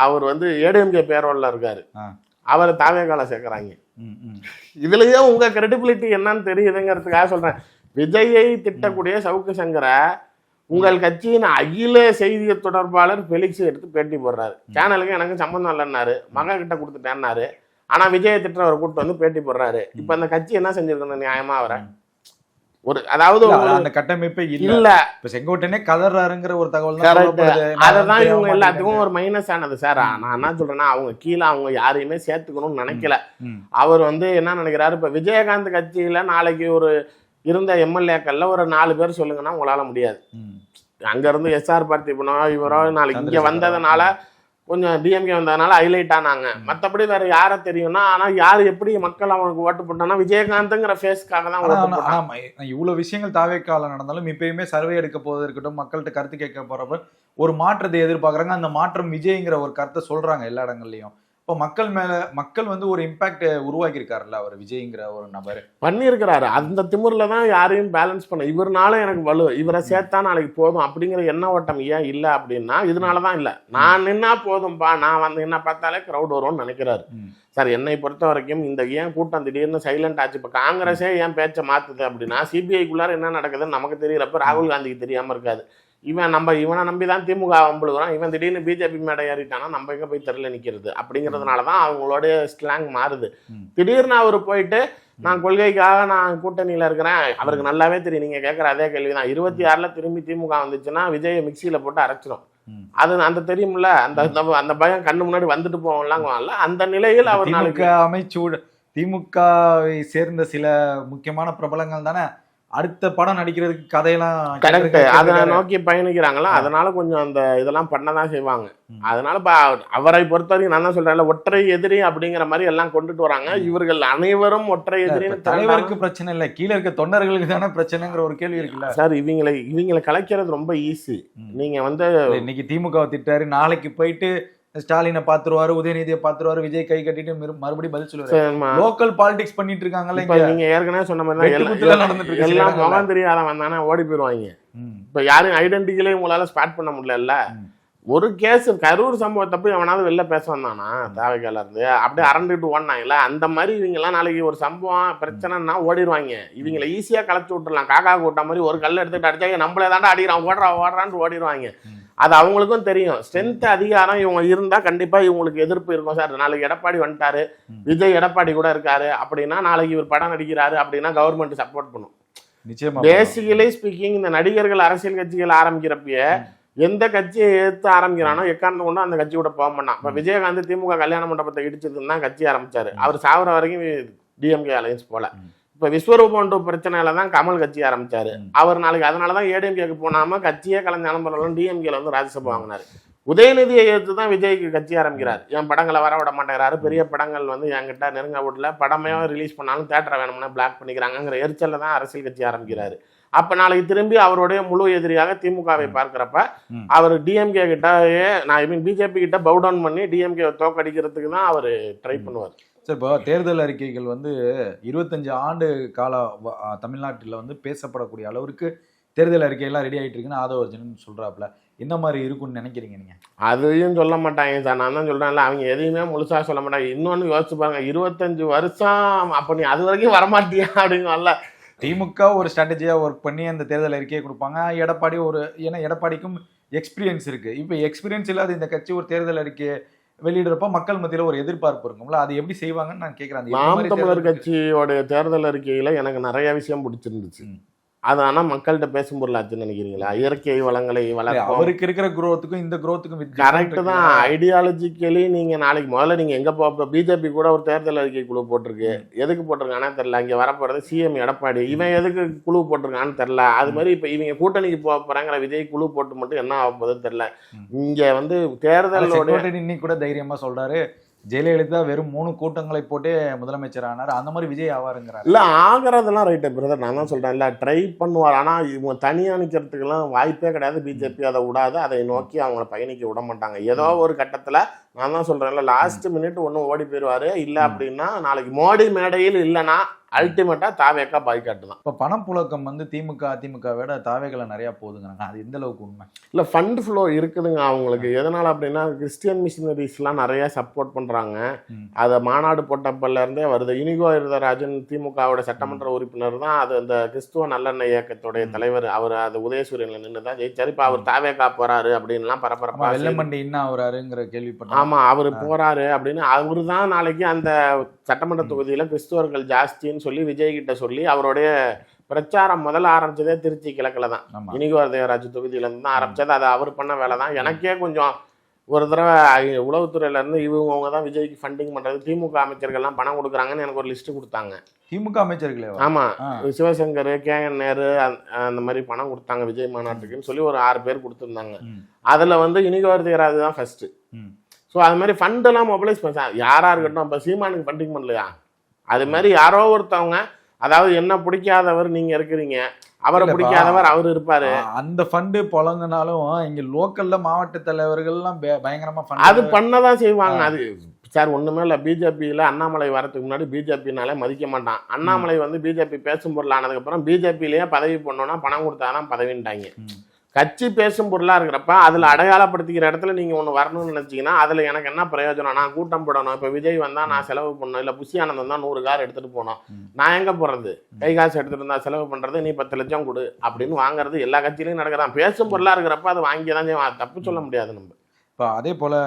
அவர் வந்து ஏடிஎம்கே பேரோல்ல இருக்காரு, அவரை தாவேகால சேர்க்கிறாங்க. இதுலயே உங்க கிரெடிபிலிட்டி என்னன்னு தெரியுதுங்கிறதுக்காக சொல்றேன். விஜயை திட்டக்கூடிய சவுக்கு சங்கரை உங்கள் கட்சியின் அகில செய்திய தொடர்பாளர் பெலிக்ஸ் எடுத்து பேட்டி போடுறாரு. சேனலுக்கு எனக்கு சம்பந்தம் இல்லைன்னாரு, மகன் கிட்ட கொடுத்துட்டேன்னாரு. ஆனா விஜயை திட்டவர் கூட்டு வந்து பேட்டி போடுறாரு. இப்ப அந்த கட்சி என்ன செஞ்சிருக்கணும் நியாயமா? அவரை ஒரு, அதாவது அந்த கட்டமைப்பே இல்ல. இப்ப செங்கோட்டையனே கதறாருங்கிற ஒரு தகவல் அததான் இவங்க எல்லாத்துக்கும் ஒரு மைனஸ் ஆனது சார். நான் என்ன சொல்றேன்னா, அவங்க கீழே அவங்க யாரையுமே சேர்த்துக்கணும்னு நினைக்கல. அவர் வந்து என்ன நினைக்கிறாரு, இப்ப விஜயகாந்த் கட்சியில நாளைக்கு ஒரு இருந்த எம்எல்ஏக்கள்ல ஒரு 4 பேர் சொல்லுங்கன்னா உங்களால முடியாது. அங்க இருந்து எஸ்ஆர் பார்த்திபனோ இவரோ நாளைக்கு இங்க வந்ததுனால கொஞ்சம் டிஎம்கே வந்ததுனால ஹைலைட் ஆனாங்க. மற்றபடி வேற யாரை தெரியும்னா, ஆனா யார் எப்படி மக்கள் அவனுக்கு ஓட்டு போட்டானா விஜயகாந்த்ங்கிற ஃபேஸ்க்காக தான் ஓட்டு போட்டாங்க. இவ்வளவு விஷயங்கள் தாவேக்கால நடந்தாலும் இப்பயுமே சர்வே எடுக்க போது இருக்கட்டும், மக்கள்கிட்ட கருத்து கேட்க போறப்ப ஒரு மாற்றத்தை எதிர்பார்க்கறாங்க. அந்த மாற்றம் விஜய்ங்கிற ஒரு கருத்தை சொல்றாங்க எல்லா இடங்கள்லயும். இப்போ மக்கள் வந்து ஒரு இம்பாக்ட் உருவாக்கி இருக்காருல்ல அவர் விஜய்ங்கிற ஒரு நபர் பண்ணியிருக்கிறாரு. அந்த திமிர்ல தான் யாரையும் பேலன்ஸ் பண்ண, இவர்னால எனக்கு வலு, இவரை சேர்த்தா நாளைக்கு போதும் அப்படிங்கிற எண்ண ஓட்டம் ஏன் இல்லை அப்படின்னா இதனாலதான் இல்லை. நான் நின்னா போதும்பா, நான் வந்து என்ன பார்த்தாலே கிரௌட் வரும்னு நினைக்கிறாரு. சார் என்னை பொறுத்த வரைக்கும் இந்த ஏன் கூட்டம் திடீர்னு சைலண்ட் ஆச்சு, இப்போ காங்கிரஸே ஏன் பேச்சை மாத்துது அப்படின்னா சிபிஐக்குள்ளார என்ன நடக்குதுன்னு நமக்கு தெரியறப்ப ராகுல் காந்திக்கு தெரியாம இருக்காது. இவனை நம்பிதான் திமுக அம்பளுக்குறான். இவன் திடீர்னு பிஜேபி மேடை ஏறிட்டானா நம்ம எங்க போய் தெருல நிக்கிறது அப்படிங்கிறதுனாலதான் அவங்களோட ஸ்லாங் மாறுது. திடீர்னு அவர் போயிட்டு நான் கொள்கைக்காக நான் கூட்டணியில இருக்கிறேன், அவருக்கு நல்லாவே தெரியும். நீங்க கேட்கற அதே கேள்விதான். 26 திரும்பி திமுக வந்துச்சுன்னா விஜயை மிக்சியில போட்டு அரைச்சிடும். அது அந்த தெரியும்ல, அந்த பயம் கண்ணு முன்னாடி வந்துட்டு போவோம்ல. அந்த நிலையில் அவர் திமுகவை சேர்ந்த சில முக்கியமான பிரபலங்கள் தானே அடுத்த படம் நடிக்கிறதுக்கு கதையெல்லாம் கரெக்ட் அதை நோக்கி பயணிக்கிறாங்களா, அதனால கொஞ்சம் அந்த இதெல்லாம் பண்ணதான் செய்வாங்க. அதனால அவரை பொறுத்தவரைக்கும் நான் தான் சொல்றேன், ஒற்றை எதிரி அப்படிங்கிற மாதிரி எல்லாம் கொண்டுட்டு வராங்க. இவர்கள் அனைவரும் ஒற்றை எதிரி. தலைவருக்கு பிரச்சனை இல்லை, கீழே இருக்க தொண்டர்களுக்கு தானே பிரச்சனைங்கிற ஒரு கேள்வி இருக்குல்ல சார். இவங்களை கலைக்கிறது ரொம்ப ஈஸி. நீங்க வந்து இன்னைக்கு திமுகவை திட்டாரு, நாளைக்கு போயிட்டு ஸ்டாலினை பாத்துருவாரு, உதயநிதியை பாத்துருவாரு, விஜய் கை கட்டிட்டு மறுபடியும் பதில் சொல்லுவாரு. லோக்கல் பாலிடிக்ஸ் பண்ணிட்டு இருக்காங்கல்ல. நீங்க ஏற்கனவே சொன்ன மாதிரி எல்லாம் முகம் தெரியாத வந்தானே ஓடி போயிருவாங்க. இப்ப யாரும் ஐடென்டிட்டிகளே உங்களால ஸ்பாட் பண்ண முடியல. ஒரு கேஸ் கரூர் சம்பவத்தப்ப எவனாவது வெளில பேச வந்தானா தாவைக்கால இருந்து அப்படியே அரண்டுட்டு ஓடினாங்கல்ல. அந்த மாதிரி இவங்க எல்லாம் நாளைக்கு ஒரு சம்பவம் பிரச்சனைன்னா ஓடிடுவாங்க. இவங்களை ஈஸியா கலச்சு விட்டுறலாம். காக்கா கூட்ட மாதிரி ஒரு கல் எடுத்துட்டு அடிச்சாங்க, நம்மளே தாண்டா அடிக்கிறான், ஓடுறான்னு ஓடிடுவாங்க. அது அவங்களுக்கும் தெரியும். ஸ்ட்ரென்த் அதிகாரம் இவங்க இருந்தா கண்டிப்பா இவங்களுக்கு எதிர்ப்பு இருக்கும். சார் நாளைக்கு எடப்பாடி வந்துட்டாரு, விஜய் எடப்பாடி கூட இருக்காரு அப்படின்னா, நாளைக்கு இவர் படம் நடிக்கிறாரு அப்படின்னா கவர்மெண்ட் சப்போர்ட் பண்ணும். நிச்சயமா பேசிக்கலி ஸ்பீக்கிங் இந்த நடிகர்கள் அரசியல் கட்சிகள் ஆரம்பிக்கிறப்ப எந்த கட்சியை எடுத்து ஆரம்பிக்கிறானோ எக்காரணம் கொண்டு அந்த கட்சி கூட போக மாட்டான். இப்ப விஜயகாந்த் திமுக கல்யாண மண்டபத்தை இடிச்சதுன்னு தான் கட்சி ஆரம்பிச்சாரு. அவர் சாகுற வரைக்கும் டிஎம்கே அலையன்ஸ் போல. இப்ப விஸ்வரூபன்ற பிரச்சனையில தான் கமல் கட்சி ஆரம்பிச்சாரு. அவர் நாளைக்கு அதனாலதான் ஏடிஎம்கேக்கு போனாம கட்சியே கலைஞாலும் டிஎம்கேல வந்து ராஜ்யசபா வாங்கினாரு. உதயநிதியை எடுத்து தான் விஜய்க்கு கட்சி ஆரம்பிக்கிறார். என் படங்களை வர விட மாட்டேங்கிறாரு, பெரிய படங்கள் வந்து என்கிட்ட நெருங்க விடல, படமே ரிலீஸ் பண்ணாலும் தேட்டரை வேணும்னா பிளாக் பண்ணிக்கிறாங்கிற எரிச்சல்ல தான் அரசியல் கட்சி ஆரம்பிக்கிறாரு. அப்ப நாளைக்கு திரும்பி அவருடைய முழு எதிரியாக திமுகவை பார்க்கிறப்ப அவர் டிஎம்கே கிட்டயே பிஜேபி கிட்ட பவுடவுன் பண்ணி டிஎம்கே தோக்கடிக்கிறதுக்கு தான் அவர் ட்ரை பண்ணுவார். சார் இப்போ தேர்தல் அறிக்கைகள் வந்து 25 ஆண்டு கால தமிழ்நாட்டில் வந்து பேசப்படக்கூடிய அளவுக்கு தேர்தல் அறிக்கையெல்லாம் ரெடி ஆகிட்டு இருக்குன்னு ஆதவர்ஜன் சொல்றாப்புல. என்ன மாதிரி இருக்குன்னு நினைக்கிறீங்க நீங்க? அதையும் சொல்ல மாட்டாங்க சார். நான் தான் சொல்றேன்ல, அவங்க எதையுமே முழுசா சொல்ல மாட்டாங்க. இன்னொன்னு யோசிச்சு பாருங்க, 25 வருஷம் அப்ப நீ அது வரைக்கும் வரமாட்டியா அப்படிங்கல. திமுக ஒரு ஸ்ட்ராட்டஜியா ஒர்க் பண்ணி அந்த தேர்தல் அறிக்கையை கொடுப்பாங்க. எடப்பாடி ஏன்னா எடப்பாடிக்கும் எக்ஸ்பீரியன்ஸ் இருக்கு. இப்போ எக்ஸ்பீரியன்ஸ் இல்லாத இந்த கட்சி ஒரு தேர்தல் அறிக்கையை வெளியிடுறப்ப மக்கள் மத்தியில ஒரு எதிர்பார்ப்பு இருக்கும்ல, அது எப்படி செய்வாங்கன்னு நான் கேட்கிறேன். நாம் தமிழர் கட்சியோட தேர்தல் அறிக்கையில எனக்கு நிறைய விஷயம் பிடிச்சிருந்துச்சு. அது ஆனா மக்கள்கிட்ட பேசும் பொருளாச்சுன்னு நினைக்கிறீங்களா? இயற்கை வளங்களை வளர்க்க அவருக்கு இருக்கிற குரோத்துக்கும் இந்த குரோத்துக்கும் கரெக்ட் தான். ஐடியாலஜிக்கலி நீங்க நாளைக்கு முதல்ல நீங்க எங்க பிஜேபி கூட ஒரு தேர்தல் அறிக்கை குழு போட்டிருக்கு. எதுக்கு போட்டிருக்கானே தெரியல. இங்க வரப்போறது சிஎம் எடப்பாடி, இவன் எதுக்கு குழு போட்டிருக்கான்னு தெரியல. அது மாதிரி இப்ப இவங்க கூட்டணிக்கு போறாங்கிற விஜய் குழு போட்டு மட்டும் என்ன ஆக போகுதுன்னு தெரியல. இங்க வந்து தேர்தலோட இன்னைக்கு கூட தைரியமா சொல்றாரு, ஜெயலலிதா வெறும் 3 கூட்டங்களை போட்டு முதலமைச்சர் ஆனார், அந்த மாதிரி விஜய் ஆவாருங்கிறார். இல்ல ஆகிறதெல்லாம் ரைட்டு பிரதர், நான் தான் சொல்றேன் இல்ல ட்ரை பண்ணுவார். ஆனா இவங்க தனியா நிக்கிறதுக்கெல்லாம் வாய்ப்பே கிடையாது. பிஜேபி அதை விடாது, அதை நோக்கி அவங்கள பயணிக்க விட மாட்டாங்க. ஏதோ ஒரு கட்டத்துல நான் தான் சொல்றேன்ல, லாஸ்ட் மினிட் ஒன்னும் ஓடி போயிடுவாரு. இல்ல அப்படின்னா நாளைக்கு மோடி மேடையில் இல்லைன்னா அல்டிமேட்டா தாவேக்கா பாய்காட்டு தான். இப்போ பணப்புழக்கம் வந்து திமுக அதிமுக விட தாவேகளை நிறைய போகுதுங்கிறாங்க. அது எந்த அளவுக்கு உண்மை? இல்லை ஃபண்ட் ஃப்ளோ இருக்குதுங்க அவங்களுக்கு. எதனால் அப்படின்னா கிறிஸ்டியன் மிஷினரிஸ்லாம் நிறைய சப்போர்ட் பண்ணுறாங்க. அதை மாநாடு போட்டப்பல்ல இருந்தே வருது. இனிகோ இருதராஜன் திமுகவோட சட்டமன்ற உறுப்பினர் தான். அது அந்த கிறிஸ்துவ நல்லெண்ணெய் இயக்கத்துடைய தலைவர். அவர் அது உதயசூரியன்ல நின்று தான் ஜெயிச்சார். இப்போ அவர் தாவேக்கா போறாரு அப்படின்லாம் பரபரப்பா வெள்ளமண்டி என்ன ஆகுறாருங்கிற கேள்விப்பட்டேன். ஆமா அவர் போறாரு அப்படின்னு அவரு தான் நாளைக்கு அந்த சட்டமன்ற தொகுதியில கிறிஸ்துவர்கள் ஜாஸ்தின்னு சொல்லி விஜய் கிட்ட சொல்லி அவருடைய பிரச்சாரம் முதல்ல ஆரம்பிச்சதே திருச்சி கிழக்குல தான். இனிகோ தேவராஜ் தொகுதியில இருந்து தான் ஆரம்பிச்சது. அது அவர் பண்ண வேலை தான். எனக்கே கொஞ்சம் ஒரு தடவை உளவுத்துறையில இருந்து இவங்க தான் விஜய்க்கு ஃபண்டிங் பண்றது, திமுக அமைச்சர்கள்லாம் பணம் கொடுக்குறாங்கன்னு எனக்கு ஒரு லிஸ்ட் கொடுத்தாங்க. திமுக அமைச்சர்களே? ஆமா, சிவசங்கர், KN நேரு அந்த மாதிரி பணம் கொடுத்தாங்க விஜய் மாநாட்டுக்குன்னு சொல்லி ஒரு 6 பேர் கொடுத்துருந்தாங்க. அதுல வந்து இனிகோ தேவராஜ் தான் ஃபர்ஸ்ட். ஸோ அது மாதிரி ஃபண்டெல்லாம் மொபிலைஸ் பண்ண யாராக இருக்கட்டும். இப்போ சீமானுக்கு ஃபண்டிங் பண்ணலையா? அது மாதிரி யாரோ ஒருத்தவங்க, அதாவது என்ன பிடிக்காதவர் நீங்கள் இருக்கிறீங்க, அவரை பிடிக்காதவர் அவர் இருப்பாரு. அந்த ஃபண்டு பொழங்கினாலும் இங்க லோக்கல்ல மாவட்ட தலைவர்கள்லாம் பயங்கரமா அது பண்ணதான் செய்வாங்க. அது சார் ஒண்ணுமே இல்லை. பிஜேபியில் அண்ணாமலை வரதுக்கு முன்னாடி பிஜேபினாலே மதிக்க மாட்டான். அண்ணாமலை வந்து பிஜேபி பேசும் பொருள் ஆனதுக்கப்புறம் பிஜேபியிலேயே பதவி பண்ணோன்னா பணம் கொடுத்தாதான் பதவின்ட்டாங்க. கட்சி பேசும் பொருளாக இருக்கிறப்ப அதில் அடையாளப்படுத்திக்கிற இடத்துல நீங்கள் ஒன்று வரணும்னு நினச்சிங்கன்னா அதில் எனக்கு என்ன பிரயோஜனம்? நான் கூட்டம் போடணும். இப்போ விஜய் வந்தால் நான் செலவு பண்ணணும், இல்லை புஷி ஆனந்த் தான் 100 கார் எடுத்துகிட்டு போனோம், நான் எங்கே போகிறது? கை காசு எடுத்துகிட்டு இருந்தால் செலவு பண்ணுறது, நீ 10 லட்சம் கொடு அப்படின்னு வாங்குறது எல்லா கட்சியிலையும் நடக்கிறான். பேசும் பொருளாக இருக்கிறப்ப அதை வாங்கி தான் செய்வான். தப்பு சொல்ல முடியாது நம்ம. இப்போ அதே போல்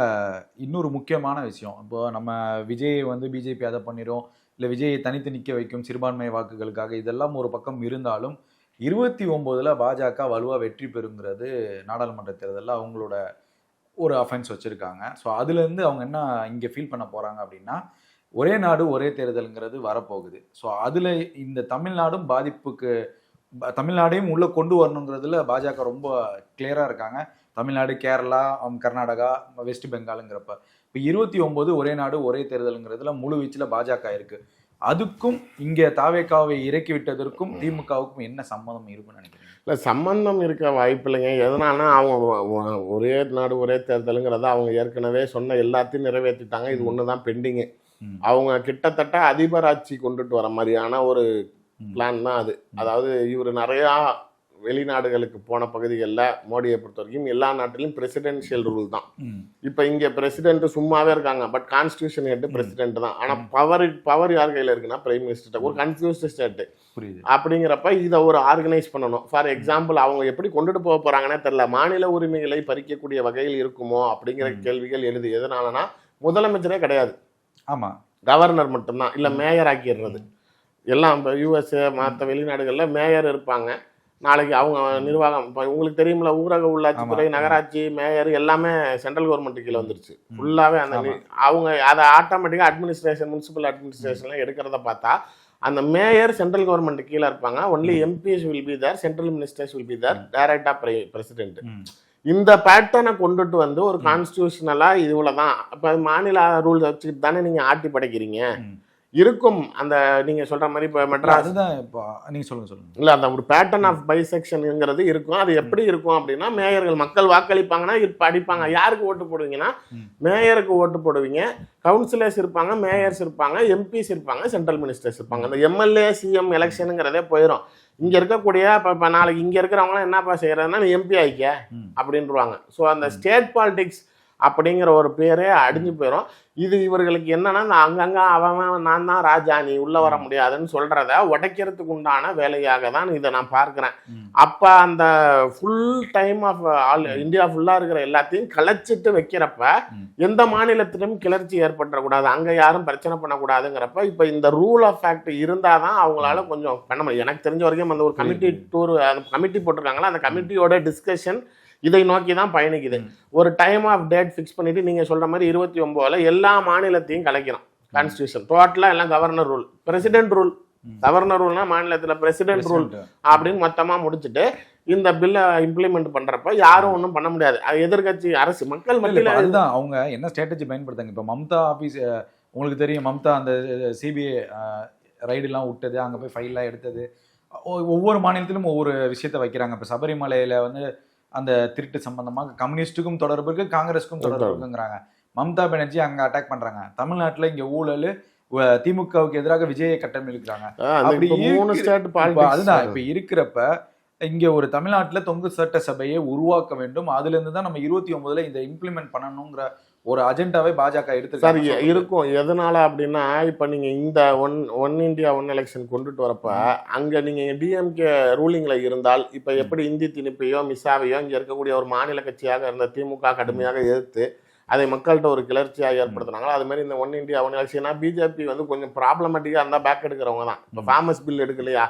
இன்னொரு முக்கியமான விஷயம், இப்போ நம்ம விஜய் வந்து பிஜேபி அதை பண்ணிடும், இல்லை விஜயை தனித்து நிற்க வைக்கும் சிறுபான்மை வாக்குகளுக்காக, இதெல்லாம் ஒரு பக்கம் இருந்தாலும் 29ல் பாஜக வலுவாக வெற்றி பெறுங்கிறது நாடாளுமன்ற தேர்தலில் அவங்களோட ஒரு அஃபென்ஸ் வச்சுருக்காங்க. ஸோ அதுலேருந்து அவங்க என்ன இங்கே ஃபீல் பண்ண போகிறாங்க அப்படின்னா, ஒரே நாடு ஒரே தேர்தலுங்கிறது வரப்போகுது. ஸோ அதில் இந்த தமிழ்நாடும் பாதிப்புக்கு, தமிழ்நாடையும் உள்ளே கொண்டு வரணுங்கிறதுல பாஜக ரொம்ப கிளியராக இருக்காங்க. தமிழ்நாடு, கேரளா, கர்நாடகா, வெஸ்ட் பெங்காலுங்கிறப்ப இப்போ 29 ஒரே நாடு ஒரே தேர்தலுங்கிறதுல முழு வீச்சில் பாஜக இருக்குது. அதுக்கும் இங்கே தாவேக்காவை இறக்கி விட்டதற்கும் திமுகவுக்கும் என்ன சம்மந்தம் இருக்குன்னு நினைக்கிறீங்க? இல்லை, சம்பந்தம் இருக்க வாய்ப்பு இல்லைங்க. எதனால்னா அவங்க ஒரே நாடு ஒரே தேர்தலுங்கிறத அவங்க ஏற்கனவே சொன்ன எல்லாத்தையும் நிறைவேற்றிட்டாங்க. இது ஒன்று தான் பெண்டிங்கு. அவங்க கிட்டத்தட்ட அதிபராட்சி கொண்டுட்டு வர மாதிரியான ஒரு பிளான் தான் அது. அதாவது இவர் நிறையா வெளிநாடுகளுக்கு போன பகுதிகளில் மோடியை பொறுத்த வரைக்கும் எல்லா நாட்டிலும் பிரசிடென்ஷியல் ரூல் தான். இப்போ இங்கே பிரசிடென்ட் சும்மாவே இருக்காங்க, பட் கான்ஸ்டியூஷன் ஹெட் பிரசிடென்ட் தான். ஆனால் பவர் யார் கையில் இருக்குன்னா பிரைம் மினிஸ்டர். ஒரு கன்ஃபியூஸ்ட் ஸ்டேட்டு அப்படிங்கிறப்ப இதை ஒரு ஆர்கனைஸ் பண்ணணும். ஃபார் எக்ஸாம்பிள் அவங்க எப்படி கொண்டுட்டு போக போறாங்கன்னே தெரியல. மாநில உரிமைகளை பறிக்கக்கூடிய வகையில் இருக்குமோ அப்படிங்கிற கேள்விகள் எழுது. எதனாலனா முதலமைச்சரே கிடையாது, ஆமாம், கவர்னர் மட்டும்தான், இல்லை மேயர் ஆக்கிடுறது. எல்லாம் இப்போ யூஎஸ்ஏ மற்ற வெளிநாடுகளில் மேயர் இருப்பாங்க. நாளைக்கு அவங்க நிர்வாகம், இப்போ உங்களுக்கு தெரியுமில்ல, ஊரக உள்ளாட்சித்துறை, நகராட்சி, மேயர் எல்லாமே சென்ட்ரல் கவர்மெண்ட் கீழே வந்துருச்சு ஃபுல்லாகவே. அந்த அவங்க அதை ஆட்டோமேட்டிக்காக அட்மினிஸ்ட்ரேஷன், முனிசிபல் அட்மினிஸ்ட்ரேஷன்லாம் எடுக்கிறத பார்த்தா அந்த மேயர் சென்ட்ரல் கவர்மெண்ட் கீழே இருப்பாங்க. Only MPs will be there, central ministers will be there, டைரக்டாக பிரசிடென்ட். இந்த பேட்டர்னை கொண்டுட்டு வந்து ஒரு கான்ஸ்டியூஷனலாக இவ்வளோதான். இப்போ மாநில ரூல்ஸ் வச்சுக்கிட்டு தானே நீங்கள் ஆட்டி படைக்கிறீங்க. இருக்கும் அந்த நீங்க சொல்ற மாதிரி இப்போ மெட்ராஸ், அதுதான் இப்போ நீங்க சொல்லுங்க இல்லை, அந்த ஒரு பேட்டர்ன் ஆஃப் பைசெக்ஷன்ங்கிறது இருக்கும். அது எப்படி இருக்கும் அப்படின்னா, மேயர்கள் மக்கள் வாக்களிப்பாங்கன்னா இப்போ அடிப்பாங்க. யாருக்கு ஓட்டு போடுவீங்கன்னா மேயருக்கு ஓட்டு போடுவீங்க. கவுன்சிலர்ஸ் இருப்பாங்க, மேயர்ஸ் இருப்பாங்க, எம்பிஸ் இருப்பாங்க, சென்ட்ரல் மினிஸ்டர்ஸ் இருப்பாங்க. அந்த எம்எல்ஏ சிஎம் எலெக்ஷனுங்கிறதே போயிடும். இங்கே இருக்கக்கூடிய இப்போ நாளைக்கு இங்கே இருக்கிறவங்களாம் என்னப்பா செய்யறதுன்னா, நீ எம்பி ஆயிக்க அப்படின்றாங்க. ஸோ அந்த ஸ்டேட் பாலிடிக்ஸ் அப்படிங்கிற ஒரு பேரே அடிஞ்சு போயிடும். இது இவர்களுக்கு என்னன்னா, அங்கங்க அவன் நான் தான் ராஜா, நீ உள்ள வர முடியாதுன்னு சொல்றத உடைக்கிறதுக்கு உண்டான வேலையாக தான் இதை நான் பார்க்கிறேன். அப்ப அந்த full time of all India ஃபுல்லா இருக்கிற எல்லாத்தையும் கலைச்சிட்டு வைக்கிறப்ப எந்த மாநிலத்திலும் கிளர்ச்சி ஏற்பட்டுறக்கூடாது, அங்க யாரும் பிரச்சனை பண்ணக்கூடாதுங்கிறப்ப இப்ப இந்த ரூல் ஆஃப் ஃபேக்ட் இருந்தாதான் அவங்களால கொஞ்சம் பண்ண முடியும். எனக்கு தெரிஞ்ச வரைக்கும் அந்த ஒரு கமிட்டி டூர், அந்த கமிட்டி போட்டிருக்காங்களா, அந்த கமிட்டியோட டிஸ்கஷன் இதை நோக்கி தான் பயணிக்குது. ஒரு டைம் ஆஃப் டேட் ஃபிக்ஸ் பண்ணிட்டு நீங்க சொல்ற மாதிரி 29ல் எல்லா மாநிலத்தையும் கலைக்கணும். கான்ஸ்டியூஷன் டோட்டலா எல்லாம் governor rule, president rule. Governor ரூல்னா மாநிலத்துல பிரசிடென்ட் ரூல் அப்படின்னு மொத்தமா முடிச்சுட்டு இந்த பில்லை இம்ப்ளிமெண்ட் பண்றப்ப யாரும் ஒன்றும் பண்ண முடியாது. அது எதிர்கட்சி அரசு மக்கள் மத்தியில் அதுதான் அவங்க என்ன ஸ்ட்ராட்டஜி பயன்படுத்தாங்க. இப்போ மம்தா ஆஃபீஸ் உங்களுக்கு தெரியும், மம்தா அந்த சிபிஐ ரைடுலாம் விட்டது, அங்கே போய் ஃபைல்லாம் எடுத்தது, ஒவ்வொரு மாநிலத்திலும் ஒவ்வொரு விஷயத்த வைக்கிறாங்க. இப்போ சபரிமலையில வந்து அந்த திருட்டு சம்பந்தமாக கம்யூனிஸ்டுக்கும் தொடர்பு இருக்கு, காங்கிரஸுக்கும் தொடர்பு இருக்குங்கிறாங்க. மம்தா பானர்ஜி அங்க அட்டாக் பண்றாங்க. தமிழ்நாட்டுல இங்க ஊழல், திமுகவுக்கு எதிராக விஜயை கட்டமைக்கிறாங்க. அதுதான் இப்ப இருக்கிறப்ப இங்க ஒரு தமிழ்நாட்டுல தொங்கு சட்ட சபையை உருவாக்க வேண்டும். அதுல இருந்து தான் நம்ம 29ல் இந்த இம்ப்ளிமெண்ட் பண்ணணுங்கிற ஒரு அஜெண்டாவை பாஜக எடுத்து இருக்கும். எதனால அப்படின்னா, இப்ப நீங்க இந்த ஒன் இந்தியா ஒன் எலெக்ஷன் கொண்டுட்டு வரப்ப அங்க நீங்க டிஎம்கே ரூலிங்ல இருந்தால், இப்ப எப்படி இந்தி திணிப்பையோ மிஸ்ஸாவையோ இங்க இருக்கக்கூடிய ஒரு மாநில கட்சியாக இருந்த திமுக கடுமையாக எதிர்த்து அதை மக்கள்கிட்ட ஒரு கிளர்ச்சியாக ஏற்படுத்துனாங்களோ, அது மாதிரி இந்த ஒன் இந்தியா ஒன் எலெக்ஷனா பிஜேபி வந்து கொஞ்சம் ப்ராப்ளமேட்டிக்கா இருந்தா பேக் எடுக்கிறவங்க தான். இப்போ ஃபார்மஸ் பில் எடுக்கலையா,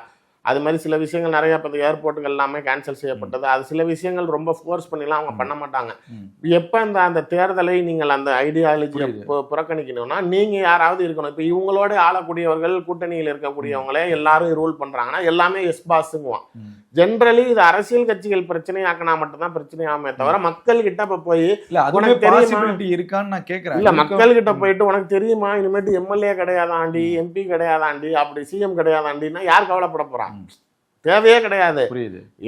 அது மாதிரி சில விஷயங்கள் நிறைய இப்போ ஏர்போர்ட்டுகள் எல்லாமே கேன்சல் செய்யப்பட்டது. அது சில விஷயங்கள் ரொம்ப ஃபோர்ஸ் பண்ணிலாம் அவங்க பண்ண மாட்டாங்க. எப்போ அந்த தேர்தலை நீங்கள் அந்த ஐடியாலஜியை புறக்கணிக்கணும்னா நீங்கள் யாராவது இருக்கணும். இப்போ இவங்களோட ஆளக்கூடியவர்கள் கூட்டணியில் இருக்கக்கூடியவங்களே எல்லாரும் ரூல் பண்ணுறாங்கன்னா எல்லாமே எஸ் பாஸுங்குவான். ஜென்ரலி இது அரசியல் கட்சிகள் பிரச்சனையாக்கினா மட்டும்தான் பிரச்சனையாமே தவிர மக்கள் கிட்ட இப்ப போய் உனக்கு தெரியுமா இருக்கான்னு நான் கேட்கிறேன். இல்ல மக்கள் கிட்ட போயிட்டு உனக்கு தெரியுமா இனிமேட்டு எம்எல்ஏ கிடையாதாண்டி, எம்பி கிடையாதாண்டி, அப்படி சிஎம் கிடையாதாண்டின்னா யார் கவலைப்பட போறான்? தேவையே கிடையாது.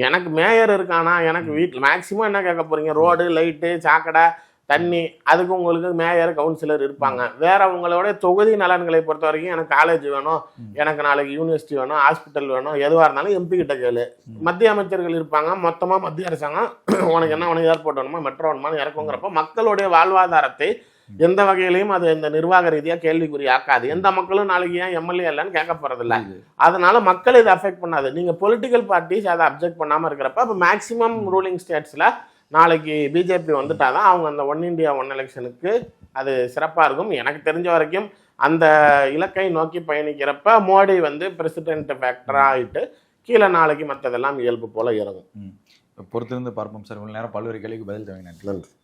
எனக்கு மேயர் இருக்கானா, எனக்கு வீட்டில் மேக்சிமம் என்ன கேட்க போறீங்க? ரோடு, லைட்டு, சாக்கடை, தண்ணி. அதுக்கு உங்களுக்கு மேயர், கவுன்சிலர் இருப்பாங்க. வேற உங்களோட தொகுதி நலன்களை பொறுத்த வரைக்கும் எனக்கு காலேஜ் வேணும், எனக்கு நாளைக்கு யூனிவர்சிட்டி வேணும், ஹாஸ்பிட்டல் வேணும், எதுவாக இருந்தாலும் எம்பி கிட்ட கேளு. மத்திய அமைச்சர்கள் இருப்பாங்க. மொத்தமா மத்திய அரசாங்கம் உனக்கு என்ன, உனக்கு ஏர்போர்ட் வேணுமா, மெட்ரோ வேணுமா இறக்குங்கிறப்ப மக்களுடைய வாழ்வாதாரத்தை எந்த வகையிலையும் அது இந்த நிர்வாக ரீதியா கேள்விக்குறி ஆக்காது. எந்த மக்களும் நாளைக்கு ஏன் எம்எல்ஏ இல்லைன்னு கேட்க போறது இல்லை. அதனால மக்கள் இதை அஃபெக்ட் பண்ணாது. நீங்க பொலிட்டிக்கல் பார்ட்டிஸ் அதை அப்ஜெக்ட் பண்ணாம இருக்கிறப்ப இப்போ மேக்சிமம் ரூலிங் ஸ்டேட்ஸ்ல நாளைக்கு பிஜேபி வந்துட்டாதான் அவங்க அந்த ஒன் இண்டியா ஒன் எலெக்ஷனுக்கு அது சிறப்பாக இருக்கும். எனக்கு தெரிஞ்ச வரைக்கும் அந்த இலக்கை நோக்கி பயணிக்கிறப்ப மோடி பிரசிடென்ட் ஃபேக்டராக ஆகிட்டு கீழே நாளைக்கு மற்றதெல்லாம் இயல்பு போல இறங்கும். பொறுத்திருந்து பார்ப்போம் சார். இவ்வளவு நேரம் பல்வேறு கேள்விக்கு பதில் தேவையான நன்றி.